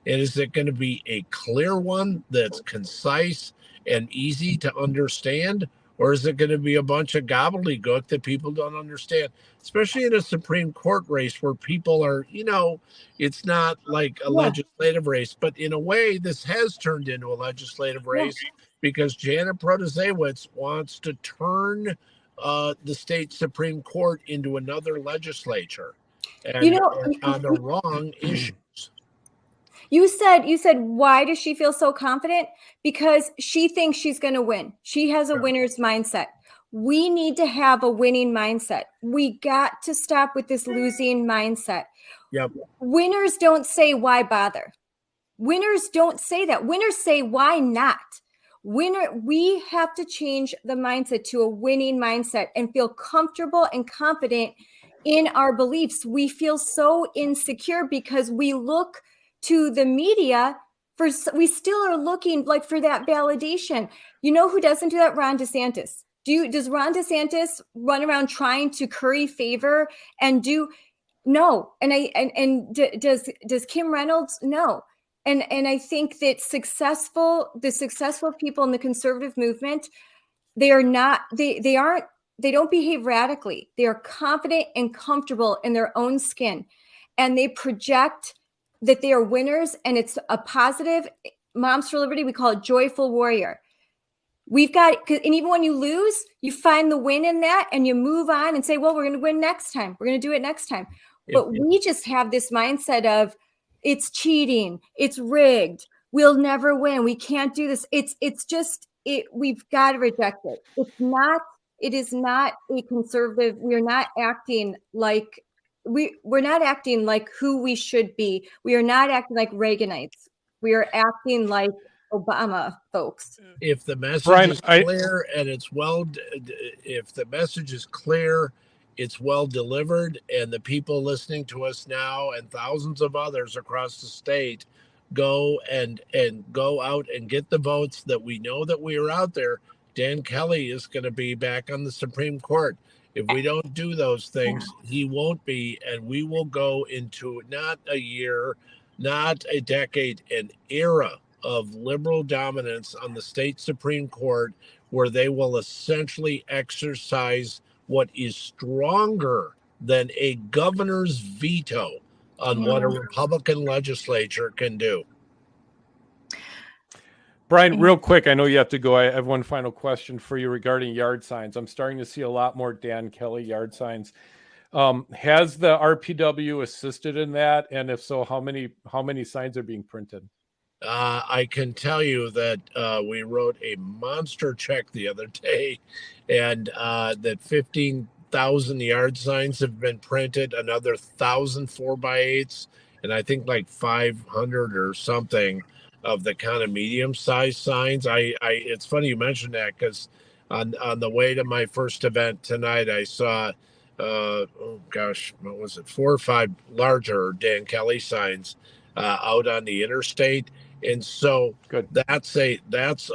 And is it going to be a clear one that's concise and easy to understand? Or is it going to be a bunch of gobbledygook that people don't understand, especially in a Supreme Court race where people are, it's not like a legislative race, but in a way, this has turned into a legislative race because Janet Protasiewicz wants to turn the state Supreme Court into another legislature, and on the wrong issues. You said, why does she feel so confident? Because she thinks she's going to win. She has a winner's mindset. We need to have a winning mindset. We got to stop with this losing mindset. Yep. Winners don't say, why bother? Winners don't say that. Winners say, why not? We have to change the mindset to a winning mindset and feel comfortable and confident in our beliefs. We feel so insecure because we look to the media we still are looking like for that validation. You know who doesn't do that? Ron DeSantis. Does Ron DeSantis run around trying to curry favor and no? And does Kim Reynolds? No. And I think that the successful people in the conservative movement, they don't behave radically. They are confident and comfortable in their own skin, and they project that they are winners, and it's a positive. Moms for Liberty, we call it joyful warrior. And even when you lose, you find the win in that and you move on and say, well, we're going to win next time. We're going to do it next time. But we just have this mindset of it's cheating. It's rigged. We'll never win. We can't do this. We've got to reject it. It is not a conservative. We're not acting like we're not acting like who we should be. We are not acting like Reaganites. We are acting like Obama folks. If the message is clear and if the message is clear, it's well delivered, and the people listening to us now and thousands of others across the state go out and get the votes that we know that we are out there, Dan Kelly is going to be back on the Supreme Court. If we don't do those things, he won't be, and we will go into not a year, not a decade, an era of liberal dominance on the state Supreme Court, where they will essentially exercise what is stronger than a governor's veto on what a Republican legislature can do. Brian, real quick, I know you have to go. I have one final question for you regarding yard signs. I'm starting to see a lot more Dan Kelly yard signs. Has the RPW assisted in that? And if so, how many signs are being printed? I can tell you that we wrote a monster check the other day, and that 15,000 yard signs have been printed, another 1,000 4x8s, and I think like 500 or something of the kind of medium-sized signs. It's funny you mentioned that, because on the way to my first event tonight, I saw, what was it, 4 or 5 larger Dan Kelly signs out on the interstate. And so that's a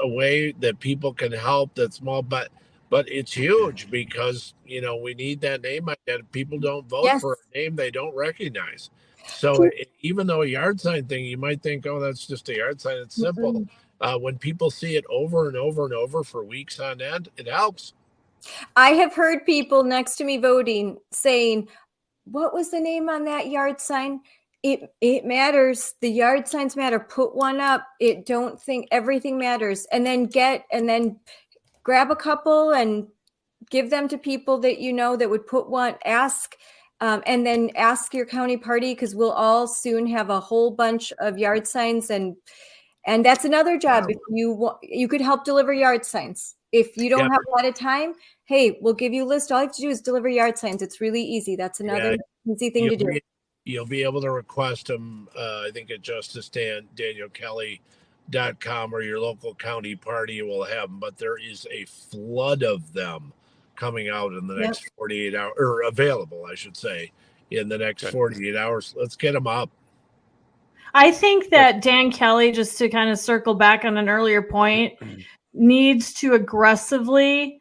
way that people can help. That's small, but it's huge, because we need that name. People don't vote for a name they don't recognize. So even though a yard sign thing, you might think, oh, that's just a yard sign, it's simple. When people see it over and over and over for weeks on end, it helps. I have heard people next to me voting saying, what was the name on that yard sign? It matters. The yard signs matter. Put one up. Don't think everything matters. And then grab a couple and give them to people that that would put one. And then ask your county party, because we'll all soon have a whole bunch of yard signs, and that's another job. If you could help deliver yard signs. If you don't have a lot of time, hey, we'll give you a list. All you have to do is deliver yard signs. It's really easy. That's another easy thing to do. You'll be able to request them, I think, at justicedanielkelly.com, or your local county party will have them. But there is a flood of them coming out in the next 48 hours, or available, I should say, in the next 48 hours. Let's get them up. I think that Dan Kelly, just to kind of circle back on an earlier point, needs to aggressively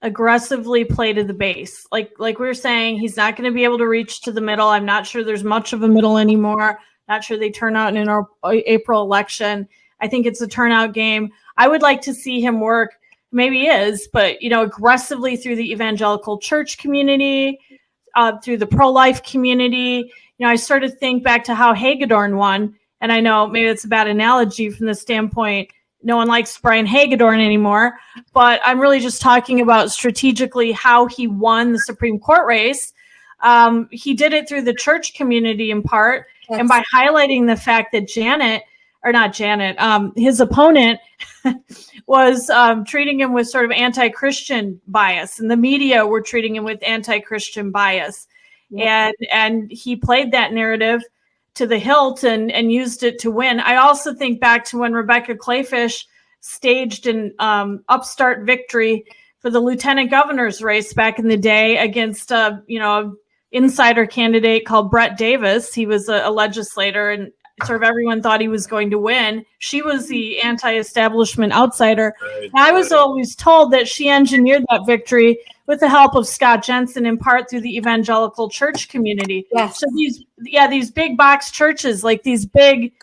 play to the base. Like we were saying, he's not going to be able to reach to the middle. I'm not sure there's much of a middle anymore. Not sure they turn out in our April election. I think it's a turnout game. I would like to see him work, maybe he is, but aggressively through the evangelical church community, through the pro-life community. I started to think back to how Hagedorn won. And I know maybe it's a bad analogy from the standpoint, no one likes Brian Hagedorn anymore, but I'm really just talking about strategically how he won the Supreme Court race. He did it through the church community in part, and by highlighting the fact that his opponent was treating him with sort of anti-Christian bias, and the media were treating him with anti-Christian bias. And he played that narrative to the hilt and used it to win. I also think back to when Rebecca Clayfish staged an upstart victory for the lieutenant governor's race back in the day against insider candidate called Brett Davis. He was a legislator, and sort of everyone thought he was going to win. She was the anti-establishment outsider. I was always told that she engineered that victory with the help of Scott Jensen, in part through the evangelical church community. Yes. So these big box churches, like these big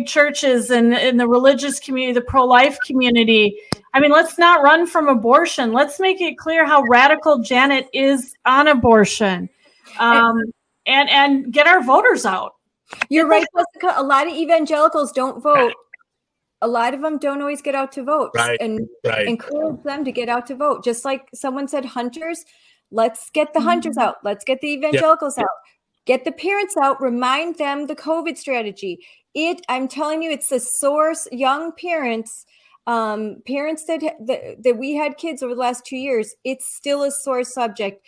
churches and in the religious community, the pro-life community. I mean, let's not run from abortion. Let's make it clear how radical Janet is on abortion, and get our voters out. You're right, Jessica. A lot of evangelicals don't vote. A lot of them don't always get out to vote, and encourage them to get out to vote. Just like someone said, hunters, let's get the hunters out. Let's get the evangelicals out. Get the parents out. Remind them the COVID strategy. I'm telling you, it's the source. Young parents, parents that we had kids over the last 2 years. It's still a sore subject.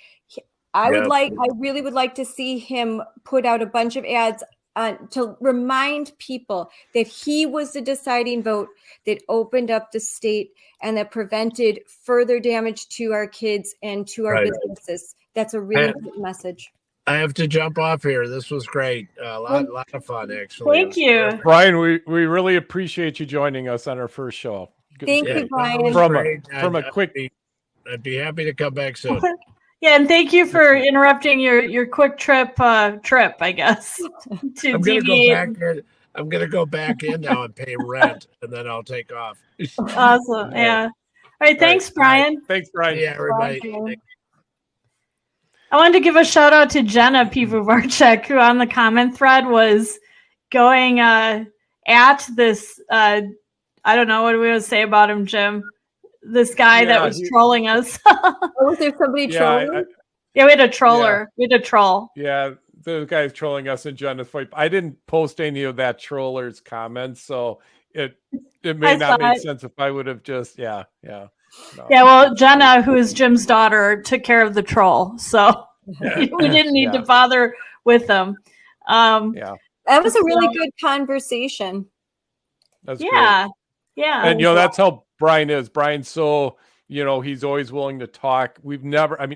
I really would like to see him put out a bunch of ads to remind people that he was the deciding vote that opened up the state and that prevented further damage to our kids and to our businesses. That's a really important message. I have to jump off here. This was great. A lot of fun, actually. Thank you. Brian, we really appreciate you joining us on our first show. Thank you, Brian. I'd be happy to come back soon. Yeah, and thank you for interrupting your quick trip, I guess. I'm gonna go back in now and pay rent, and then I'll take off. Awesome. Yeah. All right. Thanks, Brian. Thanks, Brian. Yeah, everybody. I wanted to give a shout out to Jenna Pivovarchuk, who on the comment thread was going at this. I don't know, what do we want to say about him, Jim? This guy that was trolling us. Was there somebody trolling? We had a troller. We had a troll. Yeah, the guy's trolling us in Jenna's fight. I didn't post any of that troller's comments, so it may not make sense if I would have just No. Yeah, well, Jenna, who is Jim's daughter, took care of the troll, so we didn't need to bother with them. That was a really good conversation. That's great. Yeah. And that's how Brian is. Brian's so, he's always willing to talk.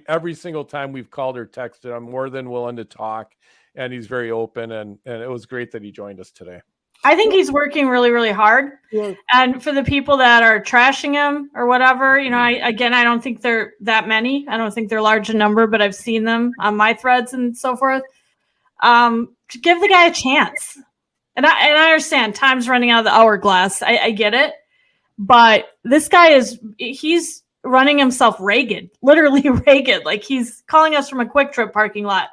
Every single time we've called or texted, I'm more than willing to talk, and he's very open, and it was great that he joined us today. I think he's working really, really hard. Yeah. And for the people that are trashing him or whatever, I don't think they're that many. I don't think they're large in number, but I've seen them on my threads and so forth. To give the guy a chance. And I understand time's running out of the hourglass. I get it. But this guy he's running himself ragged, literally ragged. Like he's calling us from a Quick Trip parking lot,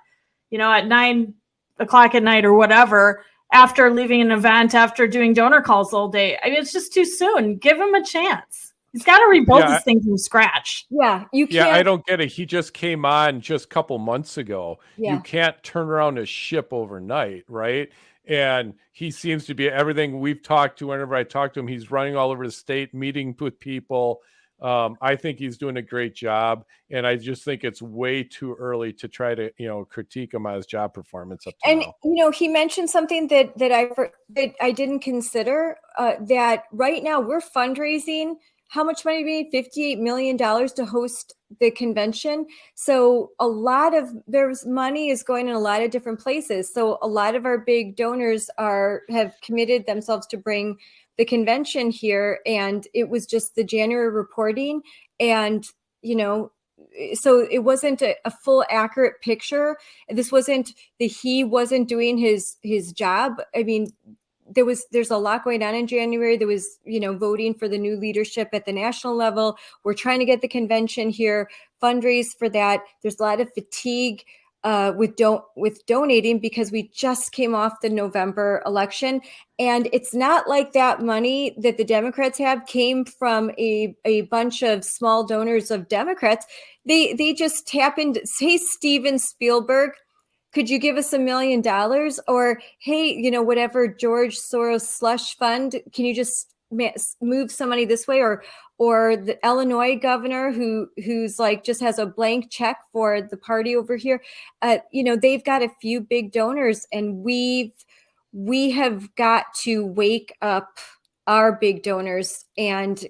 at 9 o'clock at night or whatever, after leaving an event, after doing donor calls all day. I mean, it's just too soon. Give him a chance. He's got to rebuild this thing from scratch. Yeah, you can't. Yeah, I don't get it. He just came on just a couple months ago. Yeah. You can't turn around a ship overnight, right? And he seems to be everything we've talked to. Whenever I talk to him, he's running all over the state, meeting with people. I think he's doing a great job, and I just think it's way too early to try to, critique him on his job performance up to And now. he mentioned something that I didn't consider. That right now we're fundraising. How much money do we need? $58 million to host the convention. So there's money is going in a lot of different places. So a lot of our big donors have committed themselves to bring the convention here. And it was just the January reporting. And, so it wasn't a full accurate picture. This wasn't he wasn't doing his job. I mean, there's a lot going on in January. There was, voting for the new leadership at the national level. We're trying to get the convention here, fundraise for that. There's a lot of fatigue with donating because we just came off the November election. And it's not like that money that the Democrats have came from a bunch of small donors of Democrats. They just tap into, say, Steven Spielberg, could you give us $1 million? Or, hey, whatever George Soros slush fund, can you just move some money this way? Or the Illinois governor who's like just has a blank check for the party over here. They've got a few big donors, and we have got to wake up our big donors and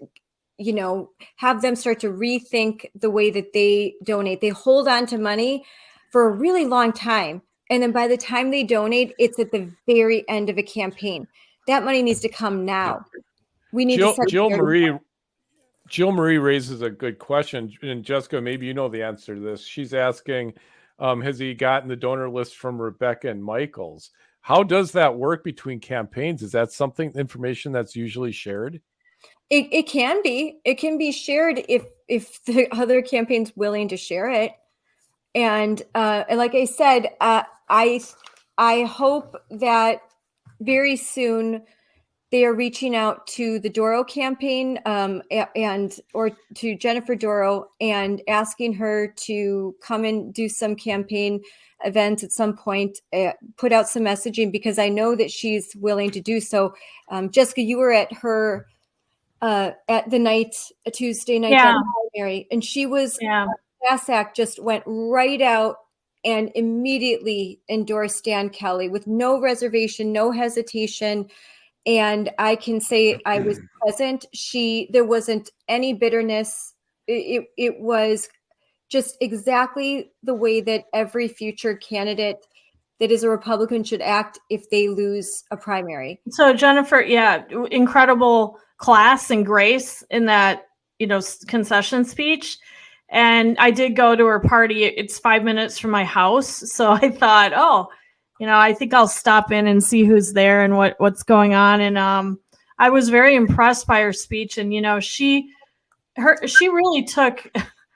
have them start to rethink the way that they donate. They hold on to money for a really long time. And then by the time they donate, it's at the very end of a campaign. That money needs to come now. We need to start. Jill Marie raises a good question. And Jessica, maybe you know the answer to this. She's asking, has he gotten the donor list from Rebecca and Michaels? How does that work between campaigns? Is that information that's usually shared? It can be. It can be shared if the other campaign's willing to share it. And like I said, I hope that very soon they are reaching out to the Doro campaign or to Jennifer Doro and asking her to come and do some campaign events at some point, put out some messaging, because I know that she's willing to do so. Jessica, you were at her at the Tuesday night primary, and she was. Basak just went right out and immediately endorsed Dan Kelly with no reservation, no hesitation. And I can say I was present. There wasn't any bitterness. It was just exactly the way that every future candidate that is a Republican should act if they lose a primary. So Jennifer, incredible class and grace in that, concession speech. And I did go to her party. It's 5 minutes from my house. So I thought, I think I'll stop in and see who's there and what's going on. And I was very impressed by her speech. And, she really took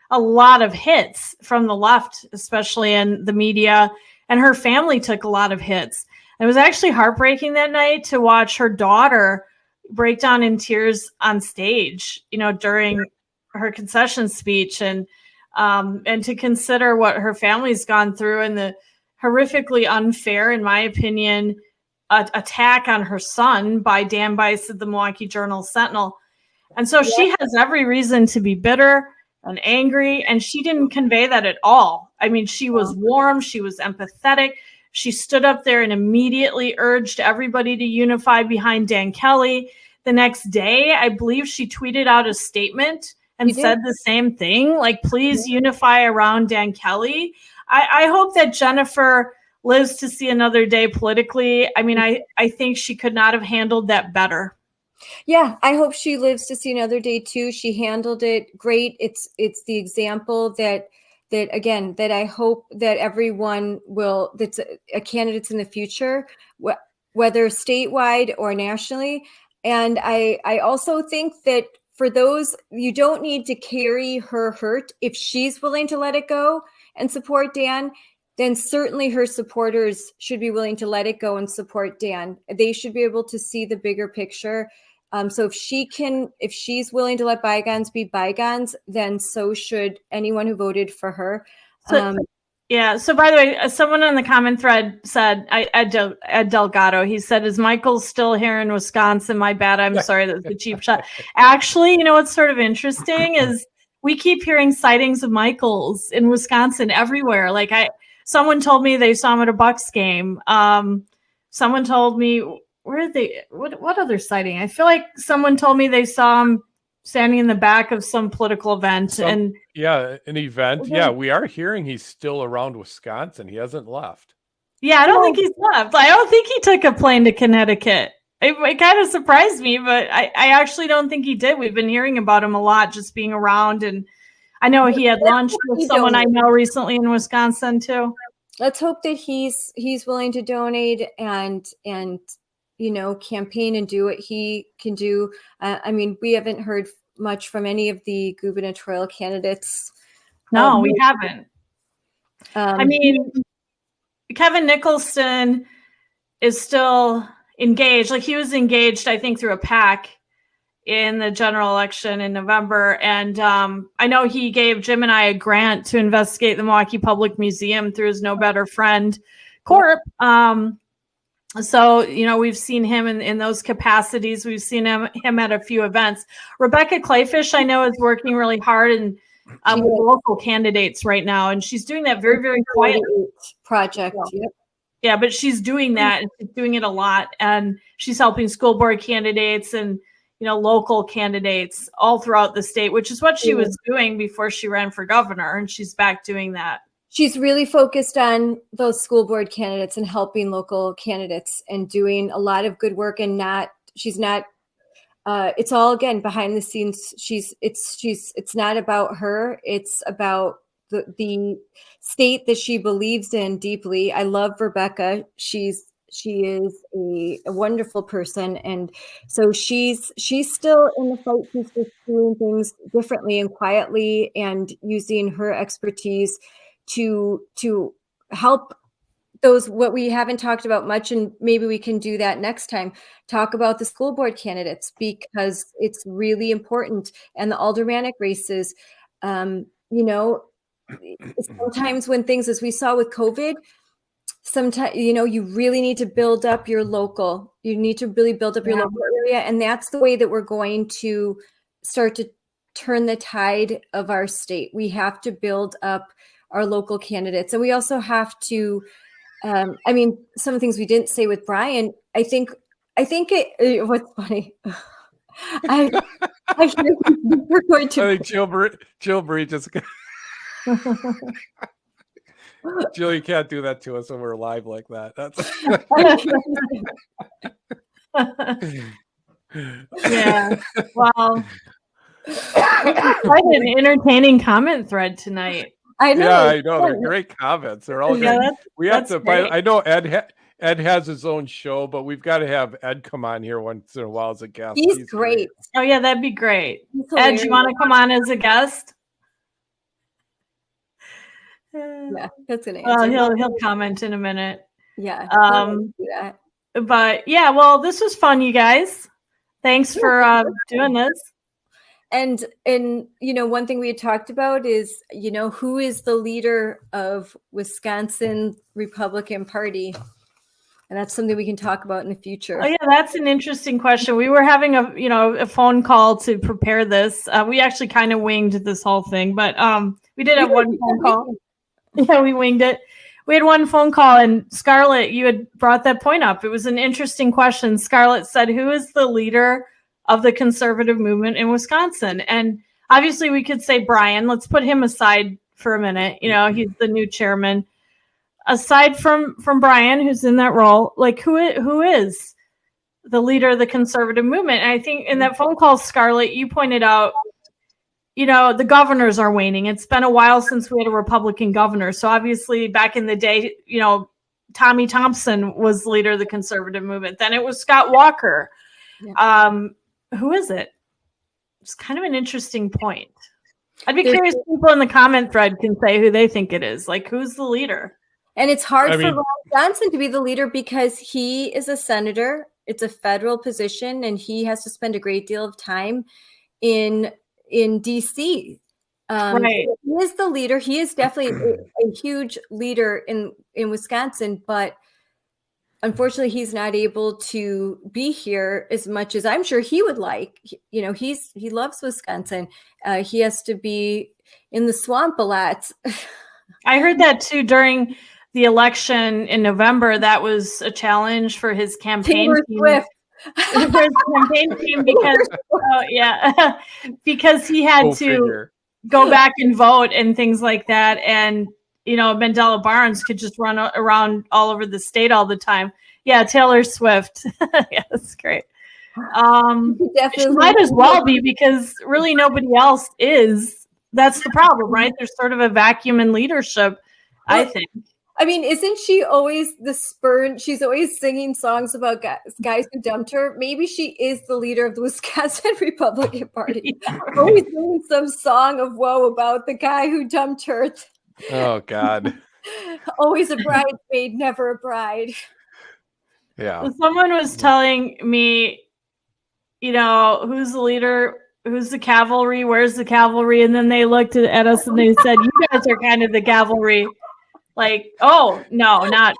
a lot of hits from the left, especially in the media. And her family took a lot of hits. It was actually heartbreaking that night to watch her daughter break down in tears on stage, during her concession speech, and to consider what her family's gone through and the horrifically unfair, in my opinion, attack on her son by Dan Bice of the Milwaukee Journal-Sentinel. And so she has every reason to be bitter and angry, and she didn't convey that at all. I mean, she was warm, she was empathetic. She stood up there and immediately urged everybody to unify behind Dan Kelly. The next day, I believe she tweeted out a statement and said the same thing, like, please unify around Dan Kelly. I hope that Jennifer lives to see another day politically. I mean, I think she could not have handled that better. Yeah, I hope she lives to see another day too. She handled it great. It's the example that I hope that everyone that's a candidates in the future, whether statewide or nationally. And I also think that for those, you don't need to carry her hurt. If she's willing to let it go and support Dan, then certainly her supporters should be willing to let it go and support Dan. They should be able to see the bigger picture. So if she's willing to let bygones be bygones, then so should anyone who voted for her. Yeah. So by the way, someone on the comment thread said, Ed Delgado, he said, is Michael still here in Wisconsin? My bad. I'm sorry. That was a cheap shot. Actually, you know, what's sort of interesting is we keep hearing sightings of Michaels in Wisconsin everywhere. Like someone told me they saw him at a Bucks game. Someone told me, what other sighting? I feel like someone told me they saw him standing in the back of some political event. An event. Yeah, we are hearing he's still around Wisconsin. He hasn't left. Yeah, I don't think he's left. I don't think he took a plane to Connecticut. It kind of surprised me, but I actually don't think he did. We've been hearing about him a lot, just being around. And I know he had lunch with someone I know recently in Wisconsin too. Let's hope that he's willing to donate and you know, campaign and do what he can do. I mean, we haven't heard much from any of the gubernatorial candidates. No, we haven't. I mean, Kevin Nicholson is still engaged. Like he was engaged, I think, through a PAC in the general election in November. And I know he gave Jim and I a grant to investigate the Milwaukee Public Museum through his No Better Friend Corp. So, you know, we've seen him in those capacities. We've seen him at a few events. Rebecca Clayfish, I know, is working really hard and with local candidates right now. And she's doing that very, very quietly. Project. Yep. Yeah, but she's doing that and she's doing it a lot. And she's helping school board candidates and, you know, local candidates all throughout the state, which is what she was doing before she ran for governor. And she's back doing that. She's really focused on those school board candidates and helping local candidates and doing a lot of good work. And she's not. It's all again behind the scenes. It's not about her. It's about the state that she believes in deeply. I love Rebecca. She is a wonderful person, and so she's still in the fight. She's just doing things differently and quietly, and using her expertise to help those, what we haven't talked about much, and maybe we can do that next time, talk about the school board candidates, because it's really important, and the aldermanic races. You know, sometimes when things, as we saw with COVID, sometimes, you know, you really need to build up your local, you need to really build up your local area. And that's the way that we're going to start to turn the tide of our state. We have to build up our local candidates. And we also have to, I mean, some of the things we didn't say with Brian, I think what's funny, I hear we're going to. I think Jill Bree just. Jill, you can't do that to us when we're live like that. Yeah. Wow. Quite an entertaining comment thread tonight. I know. Yeah, I know. They're great comments. They're all Yeah, great. We have to. great. I know Ed has his own show, but we've got to have Ed come on here once in a while as a guest. He's great. Oh yeah, that'd be great. Ed, you want to come on as a guest? Yeah, that's gonna answer. He'll comment in a minute. Yeah. Do that. But yeah, well, this was fun, you guys. Thanks for doing this. And you know, one thing we had talked about is, you know, who is the leader of Wisconsin Republican Party? And that's something we can talk about in the future. Oh yeah, that's an interesting question. We were having a phone call to prepare this. We actually kind of winged this whole thing, but we did have one phone call. Yeah, we winged it. We had one phone call, and Scarlett, you had brought that point up. It was an interesting question. Scarlett said, who is the leader of the conservative movement in Wisconsin? And obviously we could say Brian. Let's put him aside for a minute. You know, he's the new chairman. Aside from Brian, who's in that role, like who is the leader of the conservative movement? And I think in that phone call, Scarlett, you pointed out, you know, the governors are waning. It's been a while since we had a Republican governor. So obviously back in the day, you know, Tommy Thompson was leader of the conservative movement. Then it was Scott Walker. Yeah. Who is it? It's kind of an interesting point. I'd be curious if people in the comment thread can say who they think it is. Like, who's the leader? And it's hard for Ron Johnson to be the leader because he is a senator. It's a federal position, and he has to spend a great deal of time in DC. Right. He is the leader. He is definitely a huge leader in Wisconsin, but unfortunately, he's not able to be here as much as I'm sure he would like. You know, he loves Wisconsin. He has to be in the swamp a lot. I heard that too during the election in November. That was a challenge for his campaign Taylor team. Swift. For his campaign team because he had Go to figure. go back and vote and things like that. And, you know, Mandela Barnes could just run around all over the state all the time. Yeah, Taylor Swift. Yeah, that's great. She might as well be, because really nobody else is. That's the problem, right? There's sort of a vacuum in leadership, I think. I mean, isn't she always the spurn? She's always singing songs about guys who dumped her. Maybe she is the leader of the Wisconsin Republican Party. Yeah. Always singing some song of woe about the guy who dumped her. Oh God. Always a bridesmaid, never a bride. Yeah. Someone was telling me, you know, who's the leader? Who's the cavalry? Where's the cavalry? And then they looked at us and they said, "You guys are kind of the cavalry." Like, oh, no, I'm not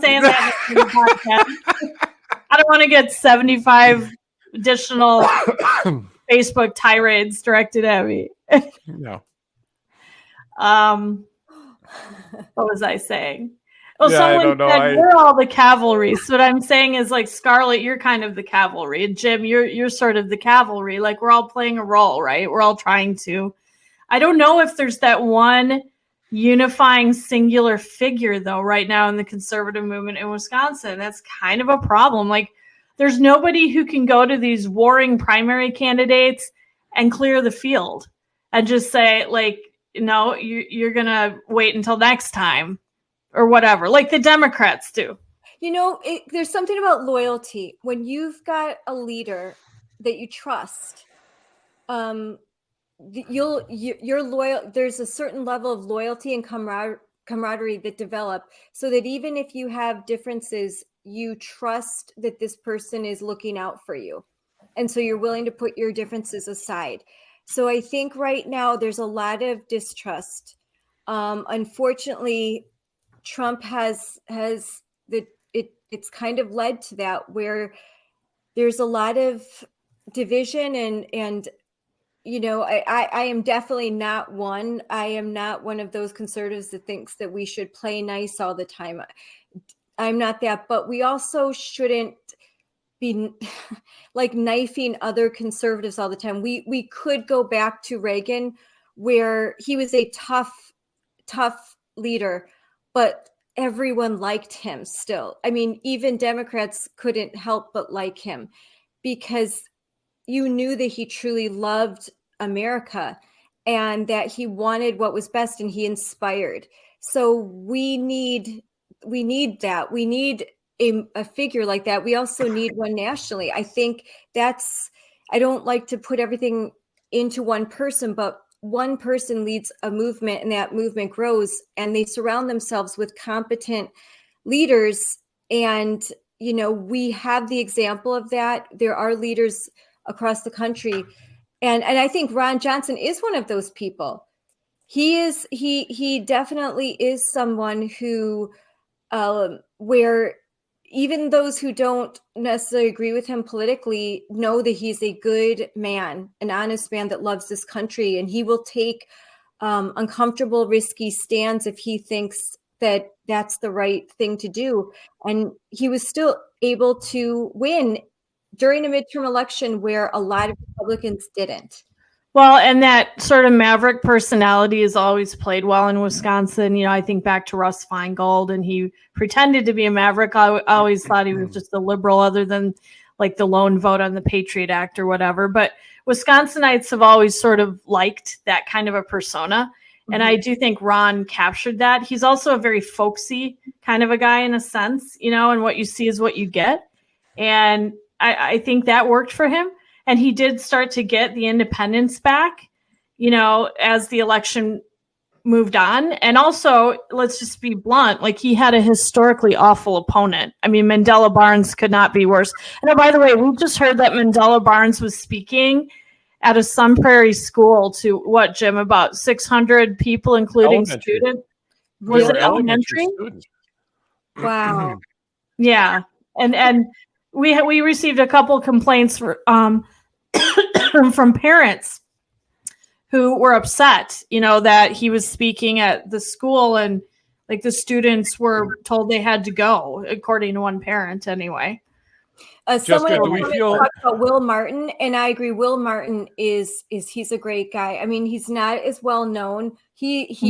saying that in the podcast. I don't want to get 75 additional Facebook tirades directed at me. No. What was I saying? Well, Yeah, I someone don't said know. we're all the cavalry. So what I'm saying is, like, Scarlett, you're kind of the cavalry, and Jim, you're sort of the cavalry. Like, we're all playing a role, right? We're all trying to. I don't know if there's that one unifying singular figure, though, right now in the conservative movement in Wisconsin. That's kind of a problem. Like, there's nobody who can go to these warring primary candidates and clear the field and just say, like, no, you're gonna wait until next time or whatever, like the Democrats do. You know, there's something about loyalty. When you've got a leader that you trust, you're loyal. There's a certain level of loyalty and camaraderie that develop, so that even if you have differences, you trust that this person is looking out for you, and so you're willing to put your differences aside. So I think right now there's a lot of distrust. Unfortunately, Trump has it's kind of led to that, where there's a lot of division and you know, I am definitely not one. I am not one of those conservatives that thinks that we should play nice all the time. I'm not that, but we also shouldn't be like knifing other conservatives all the time. We could go back to Reagan, where he was a tough leader, but everyone liked him still. I mean, even Democrats couldn't help but like him, because you knew that he truly loved America and that he wanted what was best, and he inspired. So we need that. We need a figure like that. We also need one nationally. I think I don't like to put everything into one person, but one person leads a movement and that movement grows, and they surround themselves with competent leaders. And, you know, we have the example of that. There are leaders across the country. And I think Ron Johnson is one of those people. He definitely is someone who, where even those who don't necessarily agree with him politically know that he's a good man, an honest man that loves this country, and he will take uncomfortable, risky stands if he thinks that that's the right thing to do. And he was still able to win during a midterm election where a lot of Republicans didn't. Well, and that sort of maverick personality is always played well in Wisconsin. You know, I think back to Russ Feingold, and he pretended to be a maverick. I always thought he was just a liberal, other than like the lone vote on the Patriot Act or whatever. But Wisconsinites have always sort of liked that kind of a persona. Mm-hmm. And I do think Ron captured that. He's also a very folksy kind of a guy in a sense, you know, and what you see is what you get. And I think that worked for him. And he did start to get the independents back, you know, as the election moved on. And also, let's just be blunt, like, he had a historically awful opponent. I mean, Mandela Barnes could not be worse. And oh, by the way, we just heard that Mandela Barnes was speaking at a Sun Prairie school to what, Jim, about 600 people, including Elementary. students? They Was were it elementary? students. Wow. Yeah. And we received a couple complaints from parents who were upset, that he was speaking at the school, and like the students were told they had to go, according to one parent anyway. Someone do we feel talked about Will Martin, and I agree. Will Martin is he's a great guy. I mean, he's not as well known. He's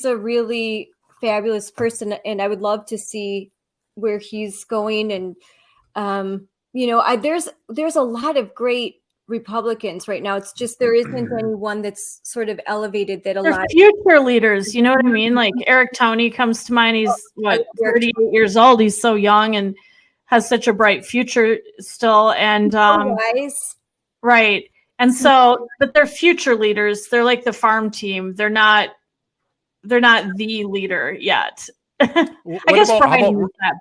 a really fabulous person, and I would love to see where he's going. And there's a lot of great Republicans right now. It's just there isn't anyone that's sort of elevated that a They're lot. future leaders, you know what I mean? Like Eric Towney comes to mind. He's 38 years old. He's so young and has such a bright future still. And Guys. right. And so, but they're future leaders. They're like the farm team. They're not the leader yet. I guess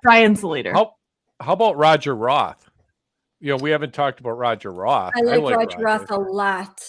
Brian's the leader. How about Roger Roth? We haven't talked about Roger Roth. I like Roger Roth a lot.